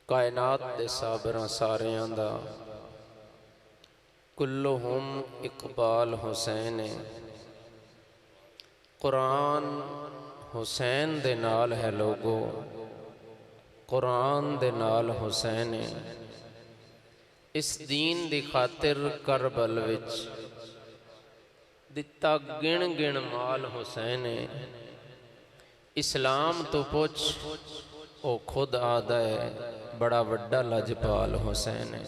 कायनात दे साबरां सारियां दा कुल्लुहुम इकबाल हुसैन है। कुरान हुसैन दे नाल है लोगो, कुरान दे नाल हुसैन है। इस दीन दी खातिर करबल विच दिता गिण गिण माल हुसैन है। इस्लाम तो पुछ ओ खुद आदा है, बड़ा वड्डा लजपाल हुसैन है।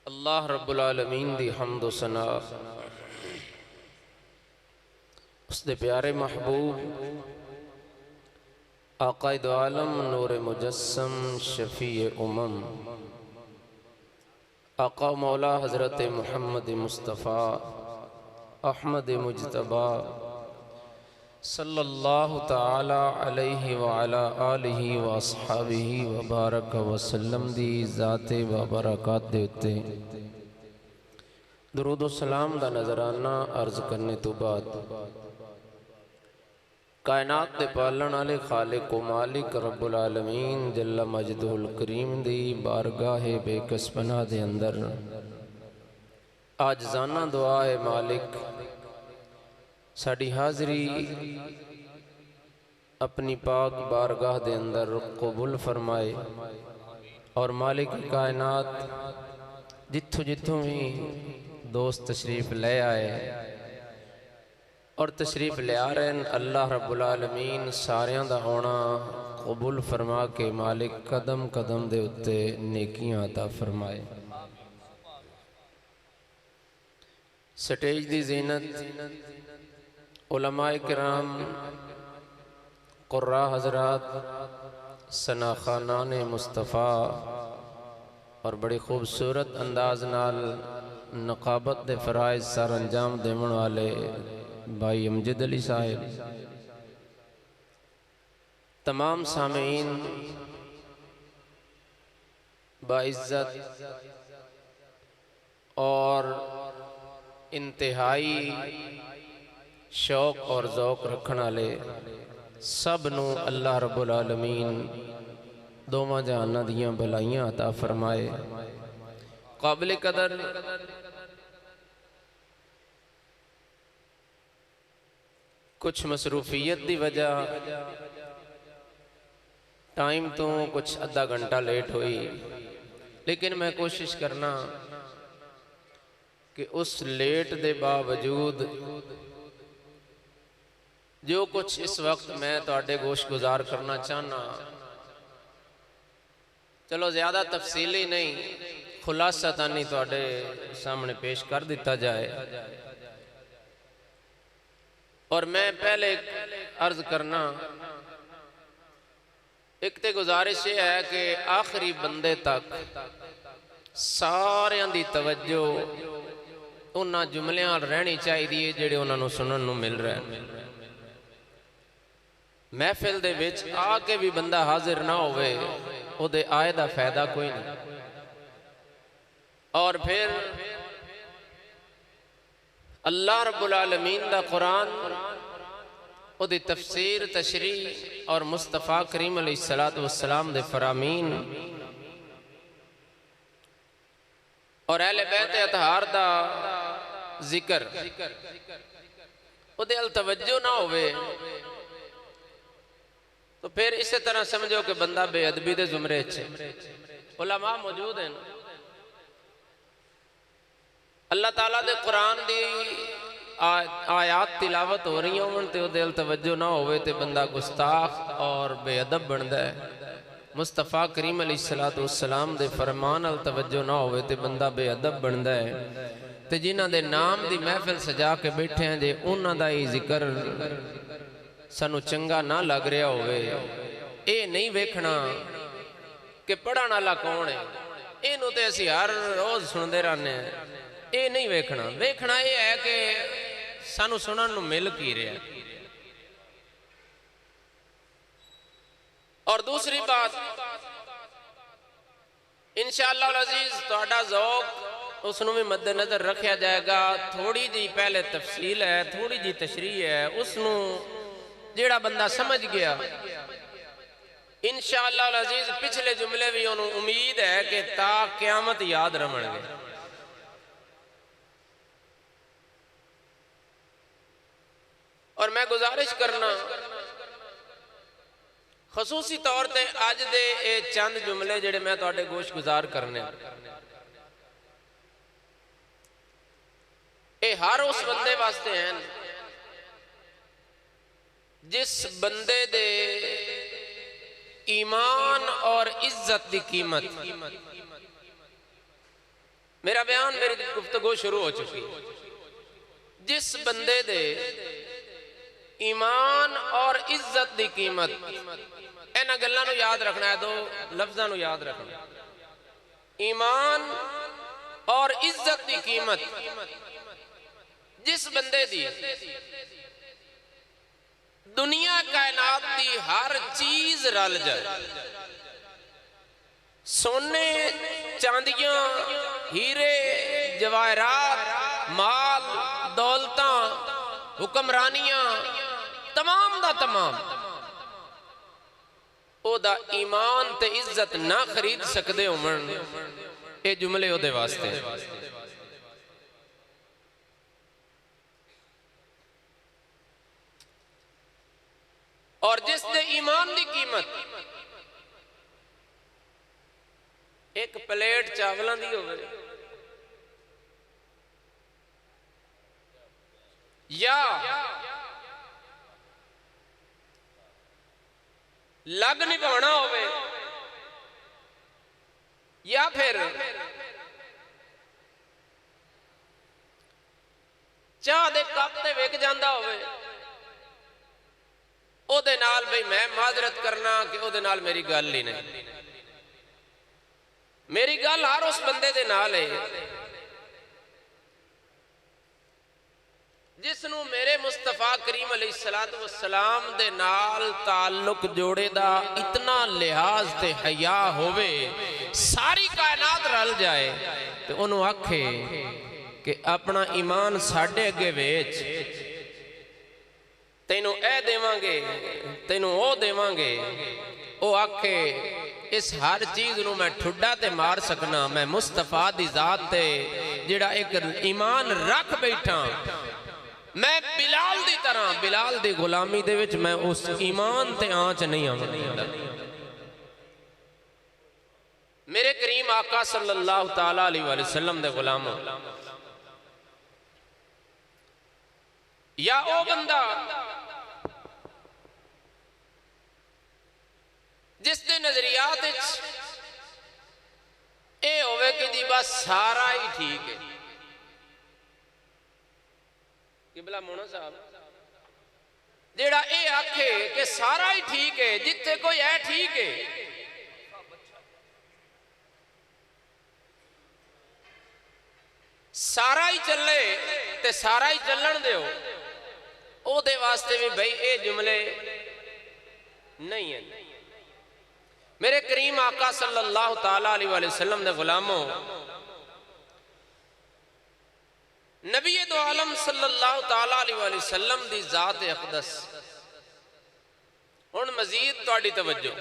अल्लाह रब्बुल आलमीन दी हम्द सना उसदे प्यारे महबूब आकायद आलम नूर मुजस्सम शफीए उमम आका मौला हज़रत मुहम्मद मुस्तफ़ा अहमद मुजतबा सल्लल्लाहु ताला अलैहि व अला आलिहि व अस्हाबिहि व बारक वसल्लम दी ज़ाते व बरकात दे उत्ते दुरूद व सलाम दा नजराना अर्ज करने तो बाद कायनात दे पालन वाले खालिक व मालिक रब्बुल आलमीन जल्ला मजदुल करीम दी बारगाह बेकसपना दे अंदर आजजाना दुआ है मालिक साड़ी हाज़री अपनी पाक बारगाह दे अंदर कबूल फरमाए और मालिक कायनात जिथों जिथों भी दोस्त तशरीफ़ ले आए और तशरीफ़ ले आ रहे हैं, अल्लाह रब्बुल आलमीन सारियां दा होना कबूल फरमा के मालिक कदम कदम दे उत्ते नेकियां अता फरमाए। स्टेज दी ज़ीनत उलमाए किराम कुर्रा हज़रात सनाखानाने मुस्तफ़ा और बड़ी खूबसूरत अंदाज नाल नकाबत दे फ़राइज़ सर अंजाम देवन वाले भाई अमजद अली साहिब, तमाम सामीन बाइज़्ज़त और इंतहाई शौक और ज़ौक रखने वाले सब नू अल्लाह रब्बुल आलमीन दोवां जहानां दियां भलाइयां अता फरमाए। काबिल कदर कुछ मसरूफियत की वजह टाइम तो कुछ अद्धा घंटा लेट हुई, लेकिन मैं कोशिश करना कि उस लेट दे बावजूद जो कुछ इस वक्त मैं तुहाडे गोश गुजार करना चाहना, चलो ज़्यादा तफसीली नहीं खुलासा तानी तुहाडे सामने पेश कर दिता जाए। और मैं पहले अर्ज करना, एक तो गुजारिश ये है कि आखिरी बंदे तक सारियां दी तवज्जो उन्हां जुमलियां रहनी चाहिए जिहड़े उन्हां नूं सुनन नूं मिल रहे हैं। महफिल दे विच आके भी बंदा हाजिर ना होवे उहदे आए दा फायदा कोई नहीं। और फिर अल्लाह रब्बुल आलमीन दा कुरान उहदी तफसीर तशरीह और मुस्तफ़ा करीम अलैहिस्सलातु वस्सलाम दे फरामीन और अहले बैत अतहार दा जिक्र उहदे अल तवज्जो ना होवे तो फिर इस तरह समझो कि बंदा बेअदबी दे जुमरे च। उलमा मौजूद हैं, अल्लाह ताला दे कुरान दी आयात तिलावत हो रही होवन ते उहदे अल तवज्जो ना होवे ते बंदा गुस्ताख और बेअदब बनदा है। मुस्तफ़ा करीम अलैहिस्सलातु वस्सलाम दे फरमान अल तवज्जो ना होवे ते बंदा बेअदब बनदा है। ते जिन्हां दे नाम दी महफिल सजा के बैठे हैं, जे उन्हां दा ही जिक्र सानू चंगा ना लग रहा होवे, ये नहीं वेखना कि पढ़न वाला कौन है, इनू तो असीं हर रोज़ सुनते रहने हैं। ये नहीं वेखना, वेखना ये है कि सानू सुनन नूं मिल की रहा। और दूसरी बात, इंशाअल्लाह अज़ीज़ तुहाडा ज़ौक़ उसनूं भी मद्देनज़र रखा जाएगा। थोड़ी जी पहले तफसील है, थोड़ी जी तशरीह है, उसनूं जिहड़ा बंदा समझ गया इंशाअल्लाह अजीज पिछले जुमले भी उन्होंने उम्मीद है कि ता क़यामत याद रवणगे। और मैं गुजारिश करना खसूसी तौर पर अज दे ये चंद जुमले जिहड़े मैं तुहाडे गोश गुजार करने, ये हर उस बंदे वास्ते हैं जिस बंदे दे ईमान और इज्जत की कीमत। मेरा बयान, मेरी गुफ्तगू शुरू हो चुकी। जिस बंदे दे ईमान और इज्जत की कीमत, इन्हां गल्लां नूं याद रखना है, दो लफ्ज़ां नूं याद रखना। ईमान और इज्जत की कीमत, जिस बंदे दी दुनिया कायनात की हर चीज रल जाए, सोने चांदियां हीरे जवाहरात माल दौलतां हुक्मरानियां तमाम दा तमाम, ओदा ईमान ते इज्जत ना खरीद सकते होवन, ये जुमले ओदे वास्ते। और जिस दे ईमान की कीमत एक प्लेट चावलों की होवे या लग निभाना होवे या फिर चाह दे कप ते विक जांदा होवे, ओदे नाल भाई मैं माजरत करना कि ओदे नाल मेरी गल ही नहीं। मेरी गल हर उस बंदे दे नाल है जिसनू मेरे मुस्तफा करीम अलैहिस्सलातु वस्सलाम दे नाल ताल्लुक जोड़े दा इतना लिहाज ते हया होवे, सारी कायनात रल जाए तो उन्हों आखे कि अपना ईमान साढ़े अगे वेच, तेनू ए देवांगे तेनू ओ देवांगे। ओ आखे इस हर चीज नू मैं ठुड्डा ते मार सकना, मैं मुस्तफा दी जात ते जिहड़ा एक ईमान रख बैठा, मैं बिलाल दी तरह बिलाल दी गुलामी दे विच मैं उस ईमान ते आंच नहीं आवांगा। मेरे करीम आका सल्लल्लाहु तआला अलैहि वसल्लम दे गुलामों, या ओ बंदा जिस दे नजरियात ये होवे कि जी बस सारा ही ठीक है। किबला मोना साहब जेड़ा ये आखे कि सारा ही ठीक है, जिथे कोई है ठीक है, सारा ही चले ते सारा ही चलन दो, ओदे वास्ते भी भाई ये जुमले नहीं है। मेरे करीम आका सल्लल्लाहु तआला अलैहि वसल्लम दे गुलामों, नबी दो आलम सल्लल्लाहु तआला अलैहि वसल्लम दी जात अक़दस, हुण मजीद तुहाडी तवज्जो,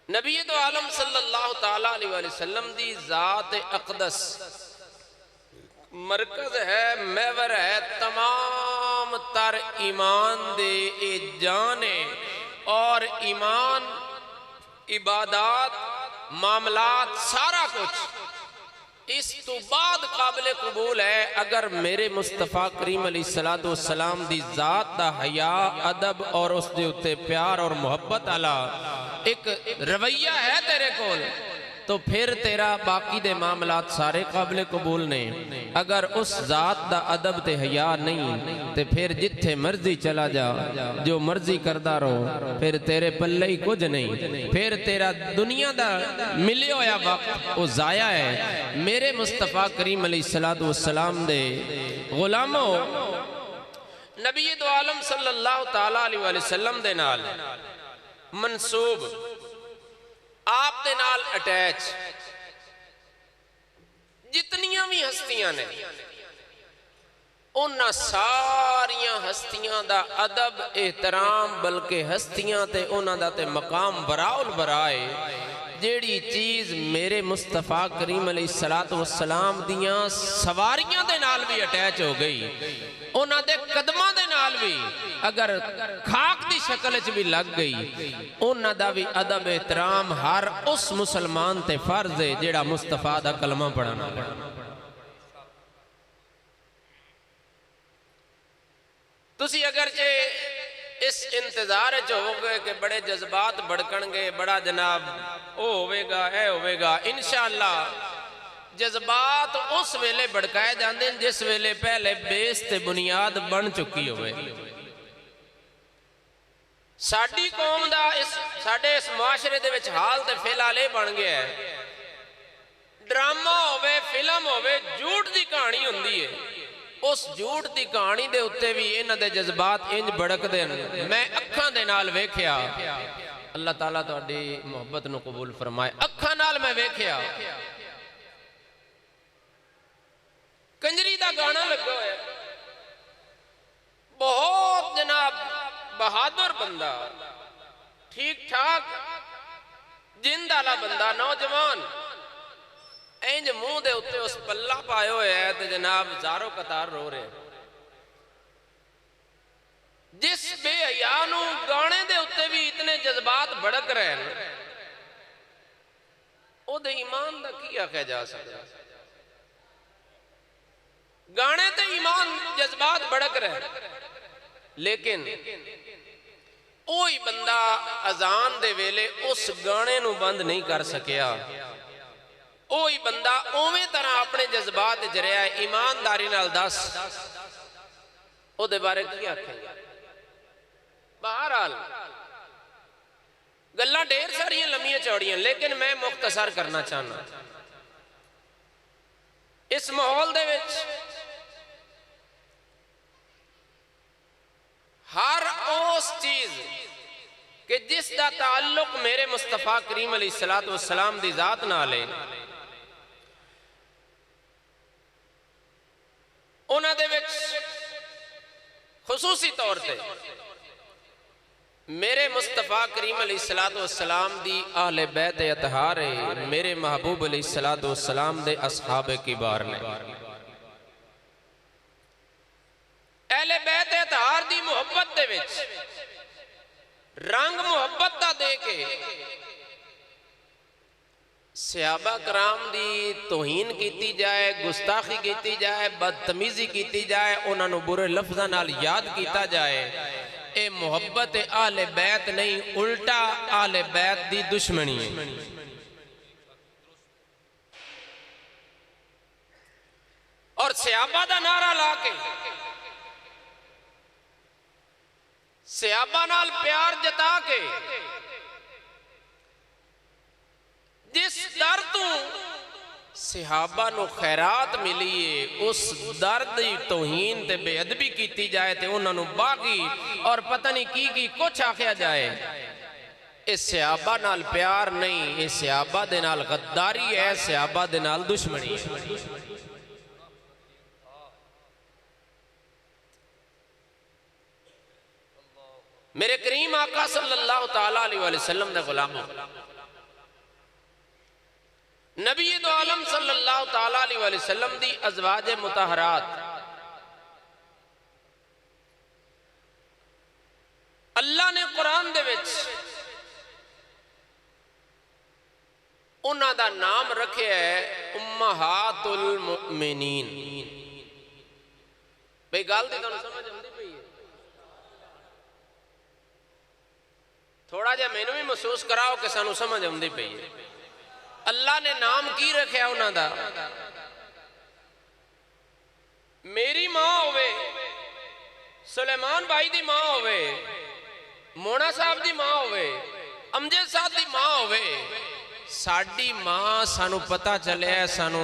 नबी दो आलम सल्लल्लाहु तआला अलैहि वसल्लम दी जात अक़दस मरकज है, महवर है तमाम तर ईमान दे ए जाने और ईमान इबादत मामलात सारा कुछ इस तो बाद काबिल कबूल है अगर मेरे मुस्तफा करीम अलैहिस्सलातु वस्सलाम दी जात दा हया अदब और उस दे उत्ते प्यार और मोहब्बत आला एक रवैया है तेरे कोल, तो फिर तेरा बाकी दे मामलात सारे काबिल कबूल ने। अगर उस जात दा अदब ते हया नहीं तो फिर जिथे मर्जी चला जा, जो मर्जी करदा रहो, फिर तेरे पल्ले ही कुछ नहीं, फिर तेरा दुनिया दा मिले होया वक्त वो जाया है। मेरे मुस्तफा करीम अलैहिस्सलातु वस्सलाम दे गुलामों, नबी दो आलम सल्लल्लाहु तआला अलैहि वसल्लम दे नाल मंसूब, आप दे नाल अटैच जितनियां भी हस्तियां ने उन्हां सारियां हस्तियां दा अदब एहतराम बल्कि हस्तियां ते उन्हां दा ते मकाम बराउल बराए जेड़ी चीज़ मेरे मुस्तफा करीम अलैहिस्सलातु वस्सलाम दियां सवारियां दे नाल भी अटैच हो गई, उन्हां दे कदमां दे नाल भी अगर खाक दी शक्ल च भी लग गई, उन्हां दा भी अदब एहतराम हर उस मुसलमान ते फर्ज है जेड़ा मुस्तफा दा कलमा पढ़ना। तुसी अगर जे इस इंतजार होगे कि बड़े जज्बात भड़कणगे, बड़ा जनाब ओ होवेगा ए होवेगा, इंशाअल्लाह जज्बात उस वेले भड़काए जाते हैं जिस वेले पहले बेस ते बुनियाद बन चुकी होवे। साडी कौम दा साडे इस मुआशरे दे विच हाल ते फिलहाल ये बन गया है, ड्रामा होवे फिल्म होवे झूठ दी कहानी हुंदी है, उस झूठ की कहानी के उत्ते भी इन्हां दे जज्बात इंज भड़कदे हैं। मैं अखां दे नाल वेख्या, अल्लाह ताला तुहाडी मुहब्बत नूं कबूल फरमाए, अखां नाल मैं वेख्या कंजरी दा गाना लगा होया, बहुत जनाब बहादुर बंदा, ठीक ठाक जिंद वाला बंदा, नौजवान, इंज मुंह दे उत्ते उस पल्ला पाए हुए है तो जनाब जारो कतार रो रहे। जिस बेहया नूं गाने दे उत्ते भी इतने जज्बात भड़क रहे हैं, ओदे ईमान दा की आख्या जा सकता? गाने ते ईमान जज्बात भड़क रहे, लेकिन ओही बंदा अजान दे वेले उस गाने नूं बंद नहीं कर सकिया, ओही बंदा उवें तरह अपने जज्बात च रहा है। ईमानदारी नाल दस ओदे बारे की आखेंगे? बहरहाल गल्लां ढेर सारियां लम्मियां चौड़ियां, लेकिन मैं मुख्तसर करना चाहना। इस माहौल दे विच हर उस चीज कि जिस दा ताल्लुक मेरे मुस्तफा करीम अलैहिस्सलातु वस्सलाम दी जात नाल है, उन्हां दे विच खुसूसी तौर पे मेरे मुस्तफा करीम अलैहिस्सलातु वस्सलाम दी अहले बैत अतहार है, मेरे महबूब अलैहिस्सलातु वस्सलाम दे असहाबे किबार ने अहले बैत अतहार दी मुहब्बत दे विच रंग मुहब्बत दा दे के सहाबा कराम दी तोहीन की जाए, गुस्ताखी की जाए, बदतमीजी की जाए, उन्होंने बुरे लफ्ज़ां नाल याद किया जाए, ये मुहब्बत आले बैत नहीं, उल्टा आले बैत दी दुश्मनी है। और सहाबा दा नारा ला के सहाबा नाल प्यार जता के जिस दर तू सहाबा नू खैरात मिली है, उस दर दी तौहीन ते बेअदबी की जाए तो उन्होंने बागी और पता नहीं की कुछ आख्या जाए, इस सहाबा नाल प्यार नहीं, इस सहाबा दे नाल गद्दारी है, सहाबा दे नाल दुश्मनी है। मेरे करीम आका सल्लल्लाहु तआला अलैहि वसल्लम दे गुलामों, नबी दो आलम सल्लल्लाहु तआला अलैहि वसल्लम दी अज़वाज मुतहरात अल्लाह ने कुरान दे विच उन्हां दा नाम रखे है उम्महातुल मुमिनीन। भाई गल दी तुहानू समझ आउंदी पई है? थोड़ा जिहा मैनू भी महसूस कराओ कि सानू समझ आउंदी पई है। अल्लाह ने नाम की रखा उन्हां दा? मेरी मां होवे, सुलेमान भाई दी मां होवे, मोना साहब दी मां होवे, अमजद साहब दी मां होवे, साडी मां सानू पता चलिया, सानू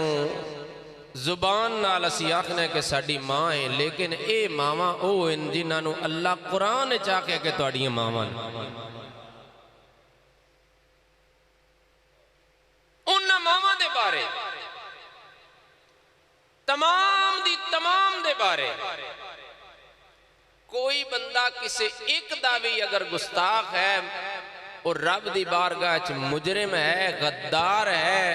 जुबान नाल असी आखने कि साडी मां है, लेकिन ये मावां ओ हैं जिन्हां नू अल्लाह कुरान च आखे कि तुहाडियां मावां ने। उन्हां मावां दे बारे तमाम दे बारे किसी एक दा भी अगर गुस्ताख है और रब दी बारगाह च मुजरिम है, गद्दार है,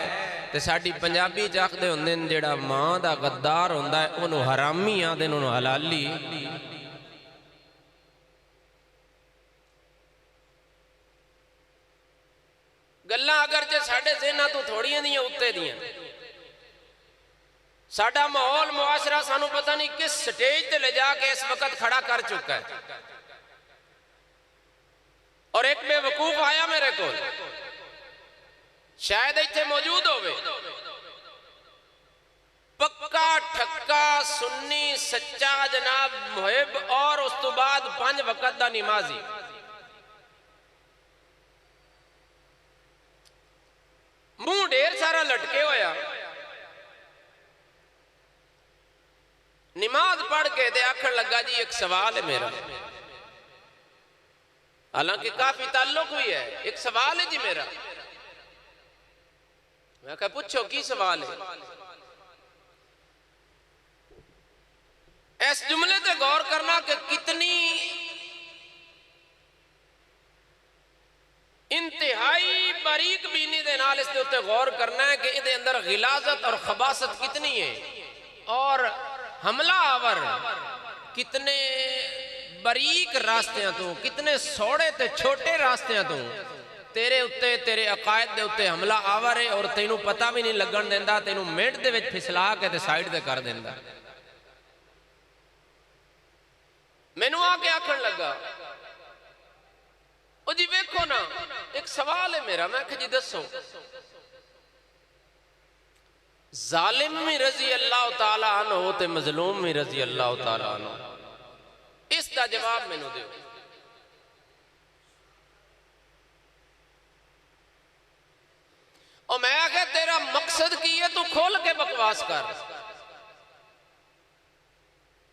तो साडी पंजाबी च आखदे हुंदे ने जेड़ा मां दा गद्दार हुंदा है उन्होंने हरामी आंदे ने, उन्होंने हलाली। गल्लां अगर जे साडे ज़हनां तो थोड़ियां दियां उत्ते दियां, साडा माहौल मुआशरा सानू पता नहीं किस स्टेज ते ले जाके इस वक्त खड़ा कर चुका है। और एक बेवकूफ आया मेरे को, शायद इत्थे मौजूद होवे, पक्का ठक्का सुन्नी सच्चा जनाब मुहिब और उस तो बाद 5 वक्त दा नमाजी, मुंह ढेर सारा लटके होया, नमाज पढ़ के ते आखन लगा जी एक सवाल है मेरा, हालांकि काफी ताल्लुक हुई है, एक सवाल है जी मेरा। मैं कहा पूछो की सवाल है। इस जुमले पे गौर करना कि कितनी इंतहाई बारीक बीनी दे नाल इसके उत्ते गौर करना है कि इहदे अंदर गिलाजत और खबासत कितनी है और हमला आवर कितने बारीक रास्तियां तो, कितने सौड़े ते छोटे रास्तियां तो तेरे उत्ते तेरे अकायद दे उत्ते हमला आवर है और तेनू पता भी नहीं लगन देंदा, तेनू मिनट दे विच फिसला के ते साइड ते कर देंदा। मैनू आके आखन लगा ओ जी वेखो ना एक सवाल है मेरा, मैं जी दसो जालिम भी रजी अल्लाह तआला अन्हु ते मजलूम भी रजी अल्लाह तआला अन्हु, इसका जवाब मैनू दो। और मैं आखिया तेरा मकसद की है, तू खोल के बकवास कर,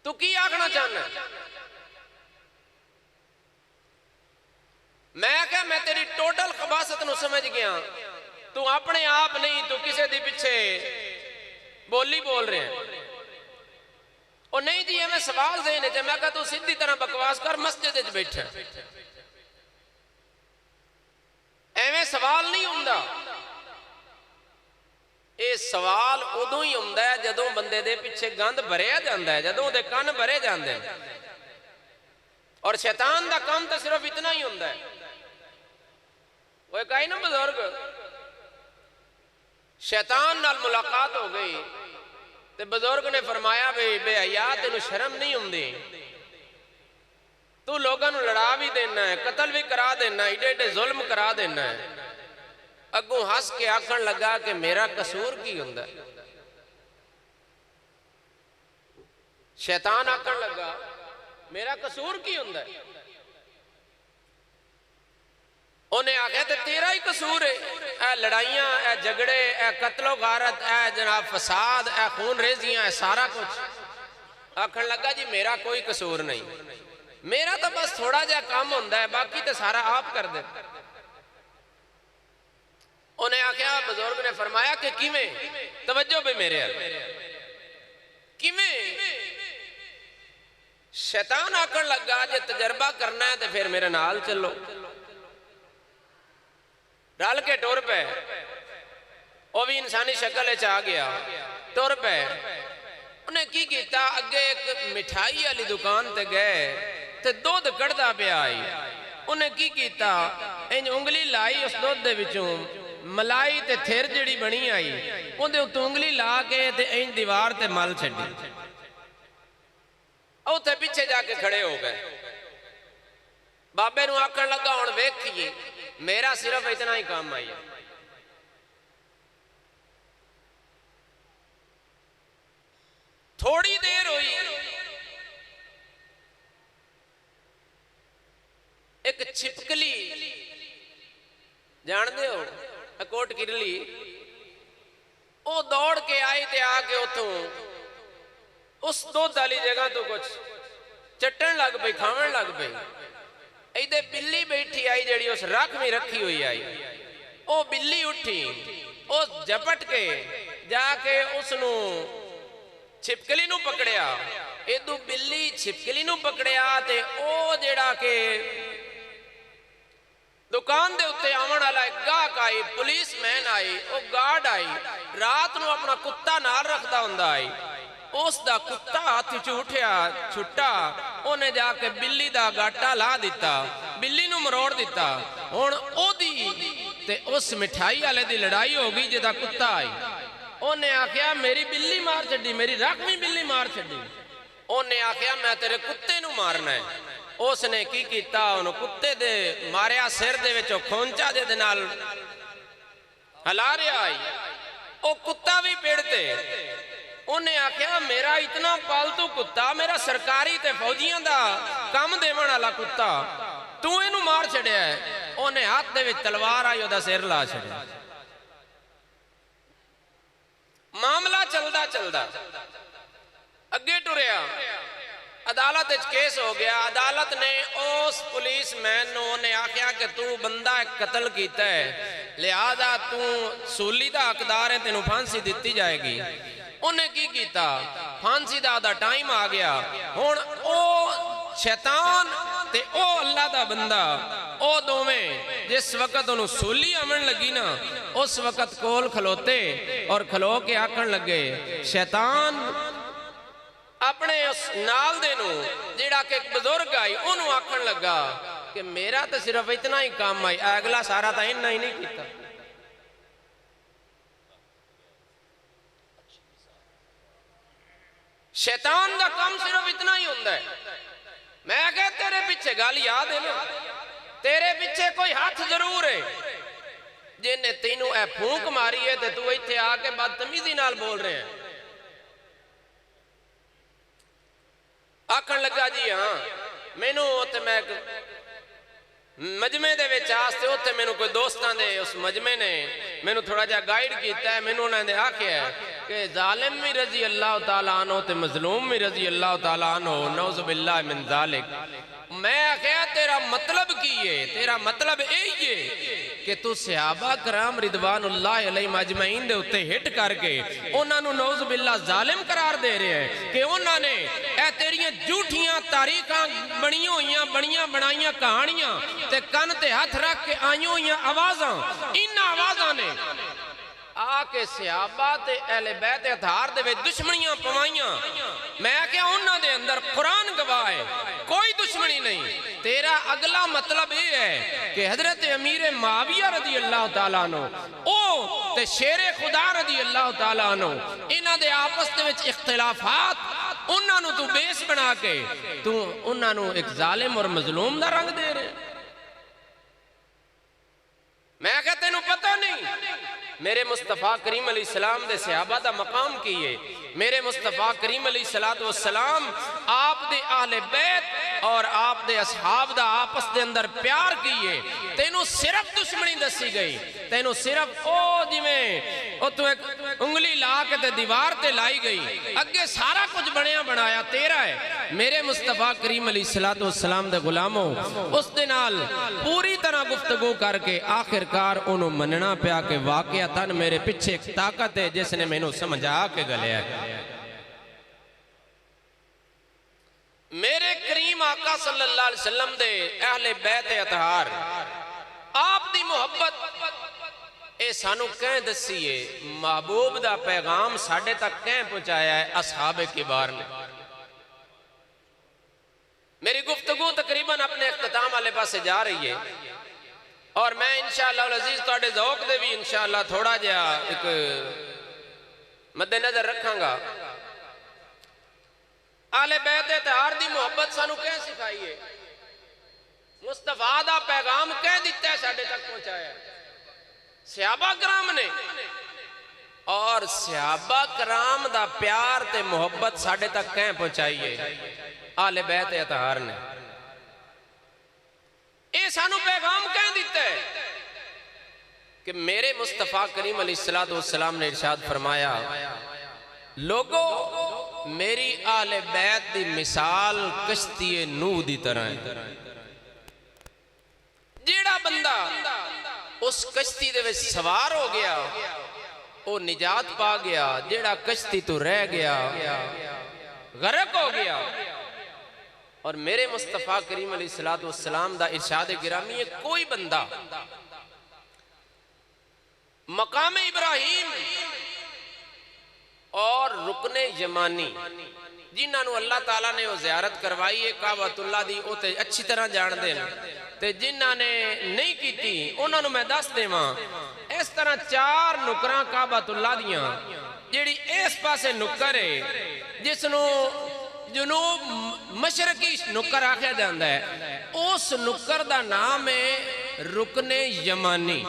तू की आखना चाहना। मैं क्या मैं तेरी टोटल खबासत नू समझ गया, तू अपने आप नहीं, तू किसी दी पिछे बोली बोल रहे हैं। और नहीं जी मैं सवाल देने च, मैं कहा तू सीधी तरह बकवास कर, मस्जिद च बैठा एवें सवाल नहीं हुंदा। ये सवाल उदों ही हुंदा है जदों बंदे दे पिछे गंद भरिया जांदा है, जदों दे कन भरे जांदे हैं। और शैतान दा काम तो सिर्फ इतना ही हुंदा है। वो कही ना बुजुर्ग, शैतान नाल मुलाकात हो गई ते बुजुर्ग ने फरमाया भाई बेहया तेनू शर्म नहीं हुंदी, तू लोगों को लड़ा भी देना है, कतल भी करा देना, एडे एडे जुल्म करा देना है। अगू हस के आखन लगा कि मेरा कसूर की हुंदा। शैतान आखन लगा मेरा कसूर की हुंदा। उन्हें आख्या तो तेरा ही कसूर है, ए लड़ाइयां, ए झगड़े, ए कत्लो गारत, ए जनाब फसाद, ए खून रेजियां, सारा कुछ। आखन लगा जी मेरा कोई कसूर नहीं, मेरा तो बस थोड़ा जा काम होंदा है, बाकी तो सारा आप कर दे। उन्हें आख्या, बुजुर्ग ने फरमाया कि किवें, तवज्जो भी मेरे हाल किवें। शैतान आखन लगा जे तजर्बा करना है तो फिर मेरे नाल चलो। रल के टुर पे, वह भी इंसानी शक्ल च आ गया, टुर पे। उन्हें की किया, अगे एक मिठाई वाली दुकान ते गए ते दूध कढ़दा पिया आई। उन्हें की किया, इंज उंगली लाई उस दूध दे विचों मलाई ते थिर जिहड़ी बनी आई, उहदे उत्ते उंगली ला के ते इंज दीवार ते मल छड्डी। उत्थे पीछे जाके खड़े हो गए। बाबे नूं आखण लगा हुण वेखिए मेरा सिर्फ इतना ही काम आई है। थोड़ी देर हुई, एक छिपकली जानते हो कोट किरली, वो दौड़ के आई ते आके उतों उस दूध वाली जगह तो कुछ चट्टन लग पई, खावन लग पई। इधे बिल्ली बैठी आई जड़ी उस रख में रखी हुई आई, वो बिल्ली उठी, उस झपट के जाके उसनू छिपकली नू पकड़िया इदू बिल्ली छिपकली नूं पकड़िया ते ओ जिहड़ा कि दुकान दे उत्ते आवन वाला एक गाहक आई, पुलिसमैन आई, वो गार्ड आई, रात नूं अपना कुत्ता नाल रखदा हुंदा आई। उसका कुत्ता हाथ च उठिया छुट्टा, उन्हें जाके बिल्ली का गाटा ला दिता, बिल्ली नूं मरोड़ दिता। हुण ओदी ते उस मिठाई वाले दी लड़ाई हो गई जिहदा कुत्ता आई। उन्हें आख्या मेरी बिल्ली मार छड्डी, मेरी रखवी बिल्ली मार छड्डी। उन्हें आख्या मैं तेरे कुत्ते नूं मारना है। उसने की कीता, उन्हें कुत्ते दे मारिया सिर दे विचों खोंचा दे नाल हला रहा आई। वो कुत्ता भी पिड़ते। उन्हें आख्या मेरा इतना पालतू कुत्ता, मेरा सरकारी ते फौजियां दा काम देवन वाला कुत्ता, तू इनू मार छड़िया है। उन्हें हाथ दे विच तलवार आई, ओदा सिर ला छड़िया। मामला चलदा चलदा अगे टुरिया, अदालत केस हो गया। अदालत ने उस पुलिसमैन नूं उन्हें आख्या कि तू बंदा कतल किया है, लिहाजा तू सूली दा हकदार है, तेनू फांसी दी जाएगी। उन्हें की कीता, फांसी दा टाइम आ गया। हुण ओ शैतान ते ओ अल्लाह दा बंदा, ओ दोवें जिस वक्त उन्होंने सूली आवन लगी ना, उस वक्त कोल खलोते और खलो के आखन लगे। शैतान अपने उस नाल दे नूं जिहड़ा कि एक बुजुर्ग आई, उन्होंने आखन लगा कि मेरा तो सिर्फ इतना ही काम आई, अगला सारा तो इन्ना ही नहीं किया। शैतान का काम सिर्फ इतना ही होंदा है। मैं कह तेरे पीछे गल याद है ना, तेरे पीछे कोई हाथ जरूर है जिन्हें तेनू ए फूंक मारी है, तो तू इत्थे आके बदतमीजी नाल बोल रहे हैं। आखन लगा जी हाँ, मैनू उत्ते मैं मजमे दे विच आस्ते उत्ते मैनू कोई दोस्तां दे उस मजमे ने मैनू थोड़ा जा गाइड किया है। मैनू उन्होंने आख्या कि जालिम भी रजी अल्लाह तआला अन्हु ते मजलूम भी रजी अल्लाह तआला अन्हु, नऊज़ु बिल्लाह मिन ज़ालिक। मैं आख्या तेरा मतलब की है? तेरा मतलब यही है कि तू सहाबा कराम रिदवानुल्लाह अलैहिम अजमईन दे उत्ते हिट करके उन्हां नू नऊज़ु बिल्लाह जालिम करार दे रहे हैं कि उन्होंने ए तेरियां झूठियां तारीखां बनिया हुई बनिया बनाइया कहानियां ते कन ते हथ रख के आईया हुई आवाज़ां, इन आवाज़ां ने आके सहाबा ते अहले बैत अतहार दे विच दुश्मनियां पवाइयां। मैं क्या उन्हां दे अंदर कुरान गवाह है, कोई दुश्मनी नहीं। तेरा अगला मतलब यह है कि हजरत अमीर मुआविया रज़ी अल्लाह तआला अन्हु ओ ते शेरे खुदा रज़ी अल्लाह तआला अन्हु, इन्हां दे आपस दे विच इख्तिलाफात, उन्हां नू तू बेस बना के तू उन्हां नू एक जालिम और मजलूम दा रंग दे रहे। मैं क्या तेनू पता नहीं मेरे मुस्तफा करीम अलैहिस्सलाम दे सहाबा दा मकाम की है? मेरे मुस्तफा करीम अलैहिस्सलातु वस्सलाम आप दे अहले बैत और आप दे असहाब दा आपस दे अंदर प्यार की है। तेनू सिर्फ दुश्मनी दसी गई, तेनू सिर्फ ओ जिवें ओ तू एक उंगली ला के ते दीवार ते लाई गई, अगे सारा कुछ बनया बनाया तेरा है। मेरे मुस्तफा करीम अलैहिस्सलातु वस्सलाम दे गुलामों उस दे नाल पूरी तरह गुफ्तगू करके आखिरकार उन्हों मनना पिया कि वाकया तन मेरे पिछे एक ताकत है जिसने मैनू समझा के गलिया। मेरे करीम आका सल्लल्लाहु अलैहि वसल्लम दे अहले बैत अतहार आप दी मोहब्बत ए सानू कह दसी है, महबूब दा पैगाम साडे तक कह पहुंचाया है असहाबे किबार ने। मेरी गुफ्तगू तकरीबन अपने इख्तिताम वाले पासे जा रही है और मैं इंशाअल्लाह अजीज तुहाडे ज़ौक दे भी इंशाअल्लाह थोड़ा जिहा एक मद्देनजर रखांगा। आले बैत अतहार दी मोहब्बत सानू कह सिखाई है, मुस्तफा दा पैगाम कह दिता है, साडे तक पहुंचाया सहाबा कराम ने, और सहाबा कराम दा प्यार ते मोहब्बत साडे तक कह पहुंचाई है आले बैत अतहार ने। ये सानू पैगाम कह दिता है कि मेरे मुस्तफा करीम अलैहिस्सलातु वस्सलाम ने इरशाद फरमाया, लोगो मेरी आले बैत दी मिसाल कश्ती नूह दी तरह है। जेड़ा बंदा उस कश्ती दे विच सवार हो गया वो निजात पा गया, जेड़ा कश्ती तो रह गया गर्क हो गया। और मेरे मुस्तफ़ा करीम अलैहिस्सलाम दा इरशाद गिरामी है, कोई बंदा मकाम इब्राहिम और रुकने यमानी जिन्होंने अल्लाह ताला ने वो ज़ियारत करवाई है काबतुल्लाह दी, वो तो अच्छी तरह जानते हैं, ते जिन्होंने नहीं की उन्होंने मैं दस देवां। इस तरह चार नुकरां काबतुल्लाह दियां, जिहड़ी इस पासे नुकर है जिसनों जनूब मशरकी नुकर आख्या जाता है, उस नुकर का नाम है रुकने यमानी।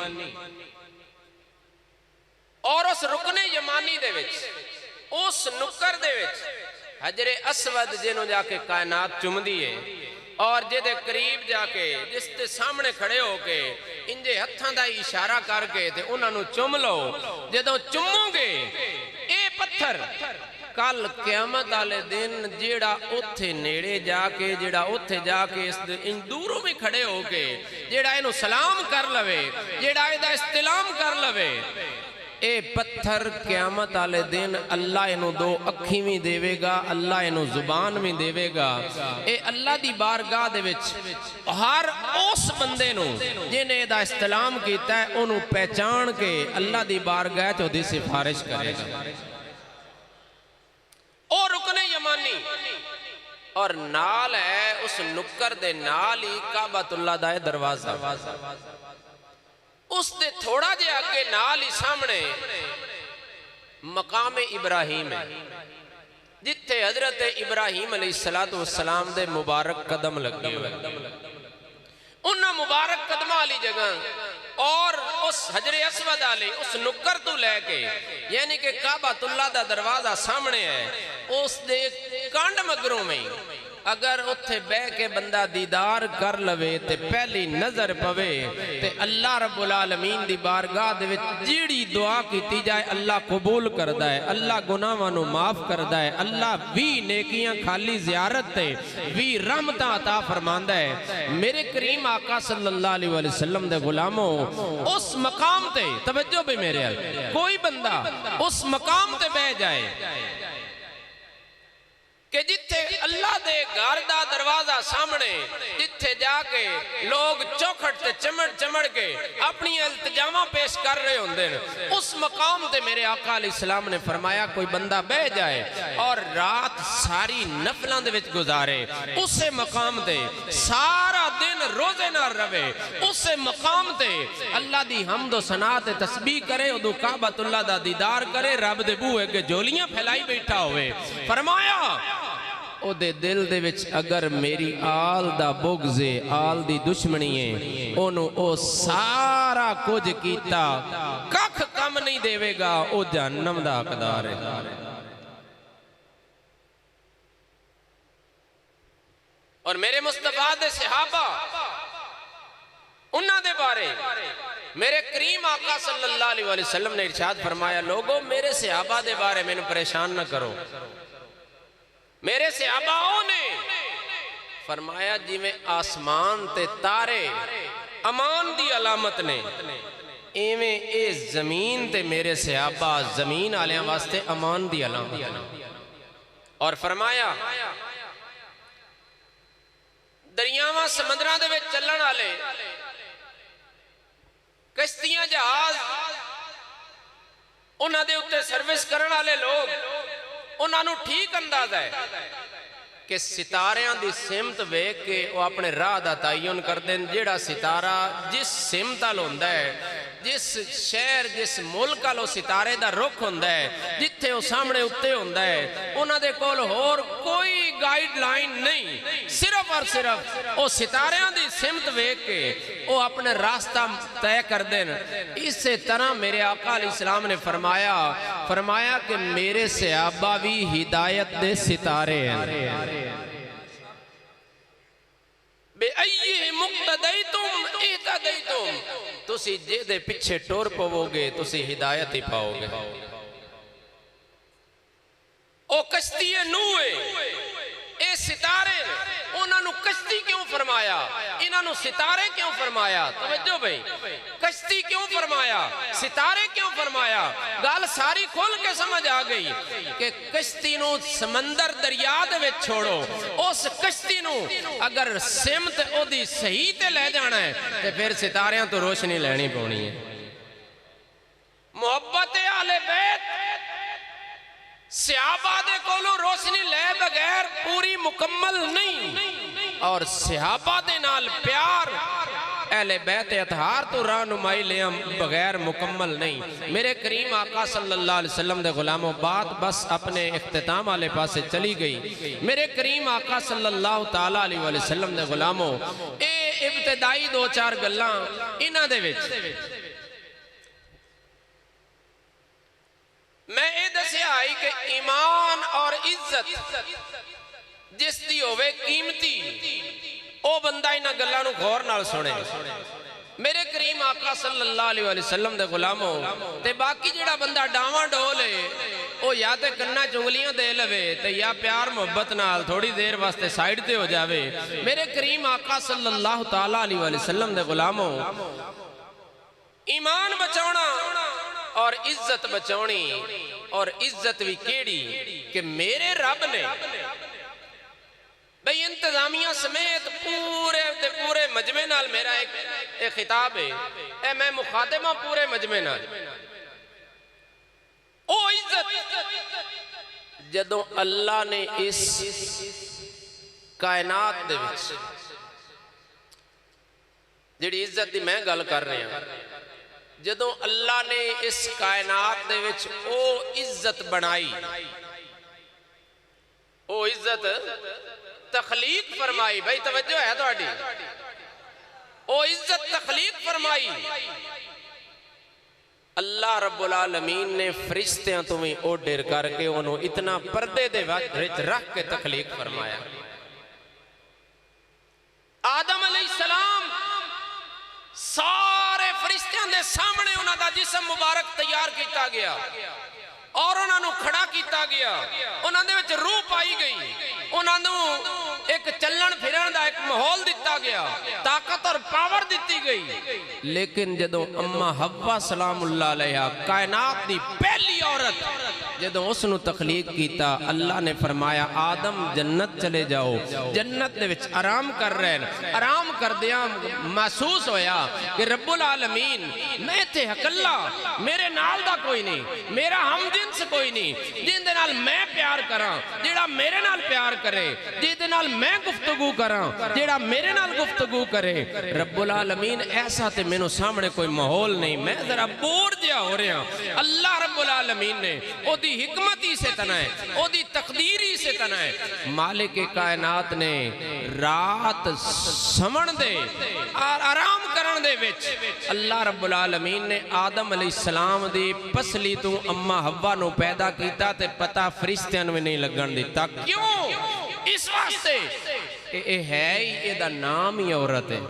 और उस रुकने यमानी दे विच, उस नुकर दे विच हजरे अस्वद जिन्हों जाके कायनात चुमदी है, और जिहदे करीब जाके जिसके सामने खड़े होके इंजे हत्थां दा इशारा करके ते उन्होंने चुम लो। जदों चुमोगे ये पत्थर कल क्यामत वाले दिन जेड़ा उत्थे नेड़े जाके जेड़ा उत्थे जाके इस दूरों भी खड़े होके जेड़ा इनू सलाम कर लवे, जेड़ा इहदा इस्तिलाम कर लवे, ए पत्थर क्यामत वाले दिन अल्लाह इनू दो अखी भी देवेगा, अल्लाह इनू जुबान भी देवेगा। ए अल्लाह दी बारगाह दे विच हर उस बंदे नू जिन्हें इहदा इस्तिलाम कीता है उन्हों पहचान के अल्लाह दी बारगाह च उहदी सिफारिश करेगा। और रुकने यमानी और नाल है उस नुक्कर दे नाल ही काबतुल्लाह दा दरवाजा, उसके थोड़ा जे आगे नाल ही सामने मकाम इब्राहिम है, जिथे हजरत इब्राहिम अलैहिस्सलाम दे मुबारक कदम लगे हुए। उन्हां मुबारक कदम वाली जगह और उस हजरे अस्वद वाले उस नुक्कर तो लैके यानी कि काबतुल्लाह दा दरवाजा सामने है, उस दे कंड मगरों में अगर उत्थे बह के बंदा दीदार कर लवे ते पहली नजर पवे ते अल्लाह रब्बुल आलमीन दी बारगाह दे विच जिहड़ी दुआ कीती जाए अल्लाह कबूल करदा है, अल्लाह गुनाहां नूं माफ करदा है, अल्लाह भी नेकियां खाली ज़ियारत ते भी रहमतां अता फरमांदा है। मेरे करीम आका सल्लल्लाहु अलैहि वसल्लम दे गुलामों, उस मकाम ते तवज्जो भी मेरे अल कोई बंदा उस मकाम ते बह जाए कि जिथे अल्लाह दे घर दा दरवाजा सामने, जिथे जाके लोग चौखट ते चमड़ चमड़ के अपनी इल्तिजामा पेश कर रहे होंदे ने, उस मकाम ते मेरे आका अलैहिस्सलाम ने फरमाया कोई बंदा बह जाए और रात सारी नफलां दे विच गुजारे, उसे मकाम ते सारा दिन रोजे नाल रवे, उसे मकाम ते अल्लाह दी हम्द सना ते तस्बीह करे, उदू काबतुल्लाह दा दीदार करे, रब दे बूहे अगे झोलियां फैलाई बैठा होवे। फरमाया ओदे दिल दे विच अगर मेरी आल दा बुग़्ज़ है, आल दी दुश्मनी है, ओनू ओ सारा कुछ कीता कख कम नहीं देवेगा, ओ जहन्नम दा हकदार है। और मेरे मुस्तफा दे सहाबा उन्हां दे बारे मेरे करीम आका सल्लल्लाहु अलैहि वसल्लम ने इरशाद फरमाया, लोगों मेरे सहाबा दे बारे मैनू परेशान न करो। मेरे सहाबाओं ने फरमाया जिवें आसमान ते तारे अमान दी अलामत ने, इवें ए जमीन ते मेरे सहाबा जमीन वालियां वास्ते अमान दी अलामत। और फरमाया दरियावां समंदरां दे विच चलण वाले कश्तियां जहाज उन्हां दे उत्ते सर्विस करन वाले लोग उन्होंने ठीक अंदाजा है कि सितारियां दी सिमत वेख के वो अपने राह दा तयन करते हैं। जेड़ा सितारा जिस सिमत अल होंदा है, जिस शहर जिस मुल्क अल सितारे दा रुख होंदा है, जिथे वो सामने उत्ते होंदा है, उन्हां दे कोल होर कोई गाइडलाइन नहीं, सिर्फ और सिर्फ वो सितारियां दी सिमत वेख के वो अपने रास्ता तय करते हैं। इस तरह मेरे आका अलैहिस्सलाम ने फरमाया कि मेरे सहाबा भी हिदायत दे सितारे हैं। तुसी जेदे पिछे टुर पवोगे तुसी हिदायत ही पाओगे। ओ कश्ती नूह ए सितारे, उन्होंने कश्ती क्यों फरमाया, इन्होंने सितारे क्यों फरमाया? तवज्जो भाई, कश्ती क्यों क्यों फरमाया, सितारे क्यों फरमाया, गल सारी खुल के समझ आ गई कि कश्ती नूं समंदर दरिया दे विच छोड़ो, उस कश्ती नूं अगर सिमत ओदी सही ते ले जाना है तो फिर सितारियां तो रोशनी लैनी पौनी है। मोहब्बत आले बैत सहाबा दे कोलों रोशनी ले बगैर पूरी मुकम्मल नहीं, और सहाबा दे नाल प्यार अहले बैत अतहार तो रहनुमाई ले बगैर मुकम्मल नहीं। मेरे करीम आका सल्लल्लाहु अलैहि वसल्लम दे गुलामों, बात बस अपने इख्तिताम वाले पासे चली गई। मेरे करीम आका सल्लल्लाहु ताला अलैहि वसल्लम दे गुलामों, ए इब्तिदाई दो चार गल्लां इन्हां दे विच मैं ये दसिया है कि ईमान और इज्जत जिसकी होवे कीमती, ओ बंदा इन्हां गल्लां नूं गौर नाल सुने। मेरे करीम आका सल्लल्लाहु अलैहि वसल्लम दे गुलामों, ते बाकी जेड़ा बंदा डावा डोल है ओ या ते कन्ना चुंगलियां दे लवे ते या प्यार मोहब्बत नाल थोड़ी देर वास्ते साइड ते हो जावे। मेरे करीम आका सल्लल्लाहु ताला अलैहि वसल्लम दे गुलामों, ईमान बचाना और इज्जत बचानी, और इज्जत भी केड़ी कि मेरे रब ने भाई इंतजामिया समेत पूरे दे पूरे मजमे नाल मेरा एक खिताब है, ए मैं मुखातिबा पूरे मजमे नाल, ओ इज्जत जदों अल्लाह ने इस कायनात दे विच जिहड़ी इज्जत दी मैं गल कर रहा, जदों अल्लाह ने इस कायनात दे विच ओ इज्जत बनाई, ओ इज्जत तखलीक फरमाई। भाई तवज्जो है तुहाडी, ओ इज्जत तखलीक फरमाई। अल्लाह रब्बुल आलमीन ने फरिश्तियां तो भी ओडेर करके उन्होंने इतना पर्दे दे विच रख के तखलीक फरमाया। आदम अलैहिस्सलाम सारे फरिश्तियां दे सामने उन्हां दा जिस्म मुबारक तैयार किया गया और उन्होंने खड़ा किया गया, उन्होंने विच रूह पाई गई, उन्होंने एक चलन फिरन का एक माहौल दिता गया, ताकत और पावर दी गई। लेकिन जदों अम्मा हव्वा सलामुल्लाह अलैहा कायनात दी पहली औरत जदों उसनु तखलीक किया, अल्लाह ने फरमाया आदम जन्नत चले जाओ, जन्नत दे विच आराम कर रहे हैं। आराम करदियां महसूस होया कि रब्बुल आलमीन मैं इत्थे अकेला, मेरे नाल दा कोई नहीं, मेरा हमजिन्स कोई नहीं, जिंदे नाल मैं प्यार करा, जेड़ा मेरे नाल प्यार करे, जिंदे नाल मैं गुफ्तगू करा, जेड़ा मेरे नाल गुफ्तगू करे। रब्बुल आलमीन ऐसा ते मेनू सामने कोई माहौल नहीं, मैं जरा बोर जिहा हो रहा। अल्लाह रब्बुल आलमीन ने ओदी हिकमत ही से तना है, ओदी तकदीर ही से तना है। मालिक कायनात ने रात समण दे और आराम करन दे विच अल्लाह रब्बुल आलमीन ने आदम अलैहिस्सलाम दी पसली तू अम्मा हव्वा नू पैदा कीता ते पता फरिश्तियां नूं नहीं लगन दिता। क्यों? इस वास्ते ये है ही, इहदा नाम ही औरत है।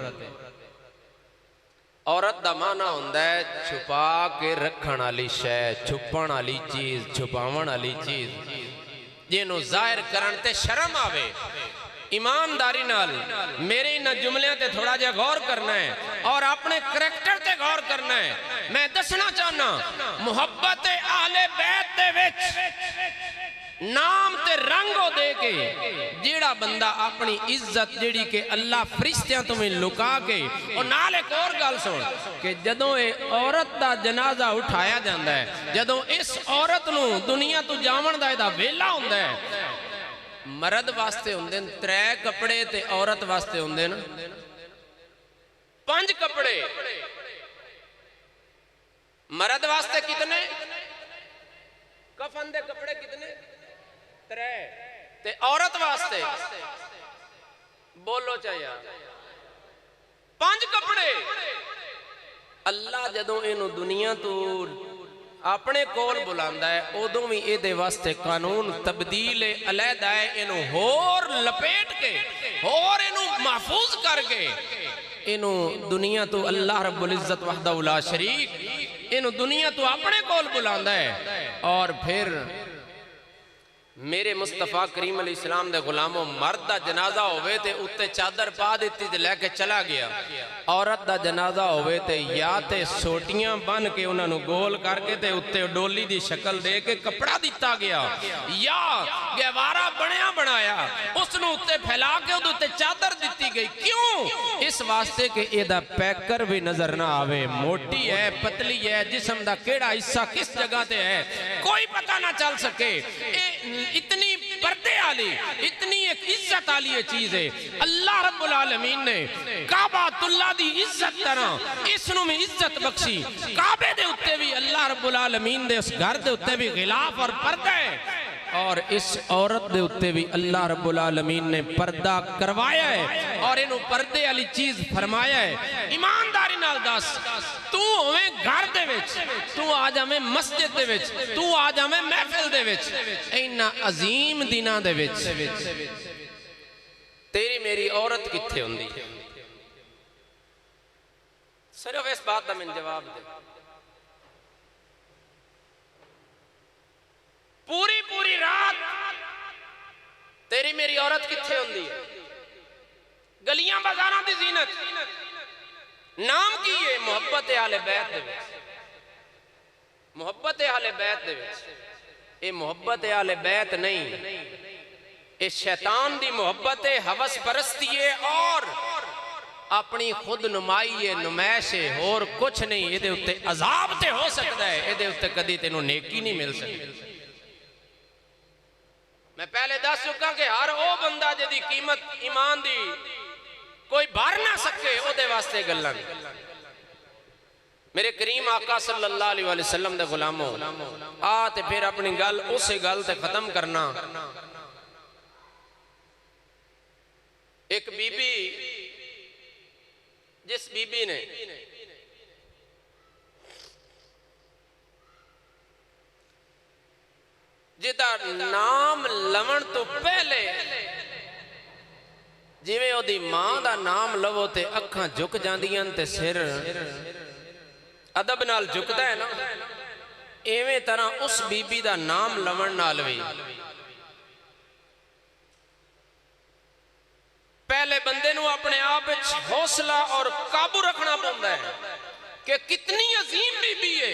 औरत दा माना हुंदा है छुपा के रखण वाली शै, छुपण वाली चीज, छुपावण वाली चीज, जिन्हों जाहिर करन ते शर्म आवे। ईमानदारी नाल मेरे इन जुमलियां ते थोड़ा जिहा गौर करना है और अपने करैक्टर ते गौर करना है। मैं दसना चाहना मुहब्बत आले बैत दे विच नाम ते रंग दे के जेड़ा बंदा अपनी इज्जत जेड़ी के अल्लाह फरिश्तियां तो में लुका के, और नाल एक और गल सुन कि जदों ये औरत दा जनाजा उठाया जाता है, जदों इस औरत नूं दुनिया तो जावन दा इहदा वेला हुंदा है, मर्द वास्ते हुंदे ने 3 कपड़े ते औरत वास्ते हुंदे ने 5 कपड़े। मर्द वास्ते कितने? कफन दे कपड़े कितने? 3। ते औरत वास्ते बोलो चाहिए 5 कपड़े। अल्लाह जदों इनू दुनिया तो अपने कोल बुलांदा है, उदों भी ये वास्ते कानून तब्दील अलहदा है, इनू होर लपेट के होर इनू महफूज करके इनू दुनिया तो अल्लाह रब्बुल इज्जत वहदहू ला शरीक इनू दुनिया तो अपने कोल बुलांदा है। और फिर मेरे मुस्तफा करीम अलैहि सलाम दे गुलामों, मर्द दा जनाजा होवे ते उत्ते चादर पा देती ते लैके चला गया। औरत दा जनाजा होवे ते या ते सोटियां बन के उन्होंने गोल करके ते उत्ते डोली दी शक्ल दे के कपड़ा दिता गया, या गवारा बनया बनाया उसनू उत्ते फैला के उहदे उत्ते चादर दी गई। क्यों? इस वास्ते कि एदा पैकर भी नजर ना आवे, मोटी है पतली है, जिस्म दा केड़ा हिस्सा किस जगह ते है कोई पता ना चल सके। इतनी पर्दे आली, इतनी एक इज्जत आली ये चीज है। अल्लाह रब्बुल आलमीन ने काबातुल्लाह दी इज्जत तरह इसनू में इज्जत बख्शी। काबे दे उत्ते भी अल्लाह रब्बुल आलमीन दे उस घर दे उत्ते भी गिलाफ और पर्दा है, और इस औरत दे उत्ते भी अल्लाह रब्बुल आलमीन ने पर्दा करवाया है और इन्हों पर्दे वाली चीज फरमाया है। ईमानदारी नाल दस, तू होवे घर दे विच, तू आ जावे मस्जिद दे विच, तू आ जावे महफिल दे विच, इन्ना अजीम दिना दे विच तेरी मेरी औरत किथे हुंदी? सिर्फ इस बात का मैं जवाब दे। पूरी पूरी रात तेरी मेरी औरत किथे हुंदी है? गलियां बाजारां दी जीनत, नाम की है मोहब्बत आले बैत दे विच। मोहब्बत आले बैत दे विच ये मोहब्बत आले बैत नहीं, ये शैतान दी मोहब्बत है, हवस परस्ती है और अपनी खुद नुमाई है, नुमैश है, और कुछ नहीं। ये उत्ते अजाब ते हो सकता है, ये उत्ते कदी तेनों नेकी नहीं मिल सकती। मैं पहले दस चुका कि हर वो बंदा जिहदी कीमत ईमान दी कोई भर ना सके ओदे वास्ते गल्लां। मेरे करीम आका सल्लल्लाहु अलैहि वसल्लम दे गुलामों, आ ते फिर अपनी गल उस गल ते खत्म करना। एक बीबी, जिस बीबी ने जिदा नाम लवण तो पहले जिवें ओदी मां दा नाम लवो ते अखां झुक जांदियां ते सिर अदब नाल झुकदा है ना, एवें तरह उस बीबी दा नाम लवण नाल भी पहले बंदे नू अपने आप विच हौसला और काबू रखना पौंदा है कि कितनी अजीम बीबी है।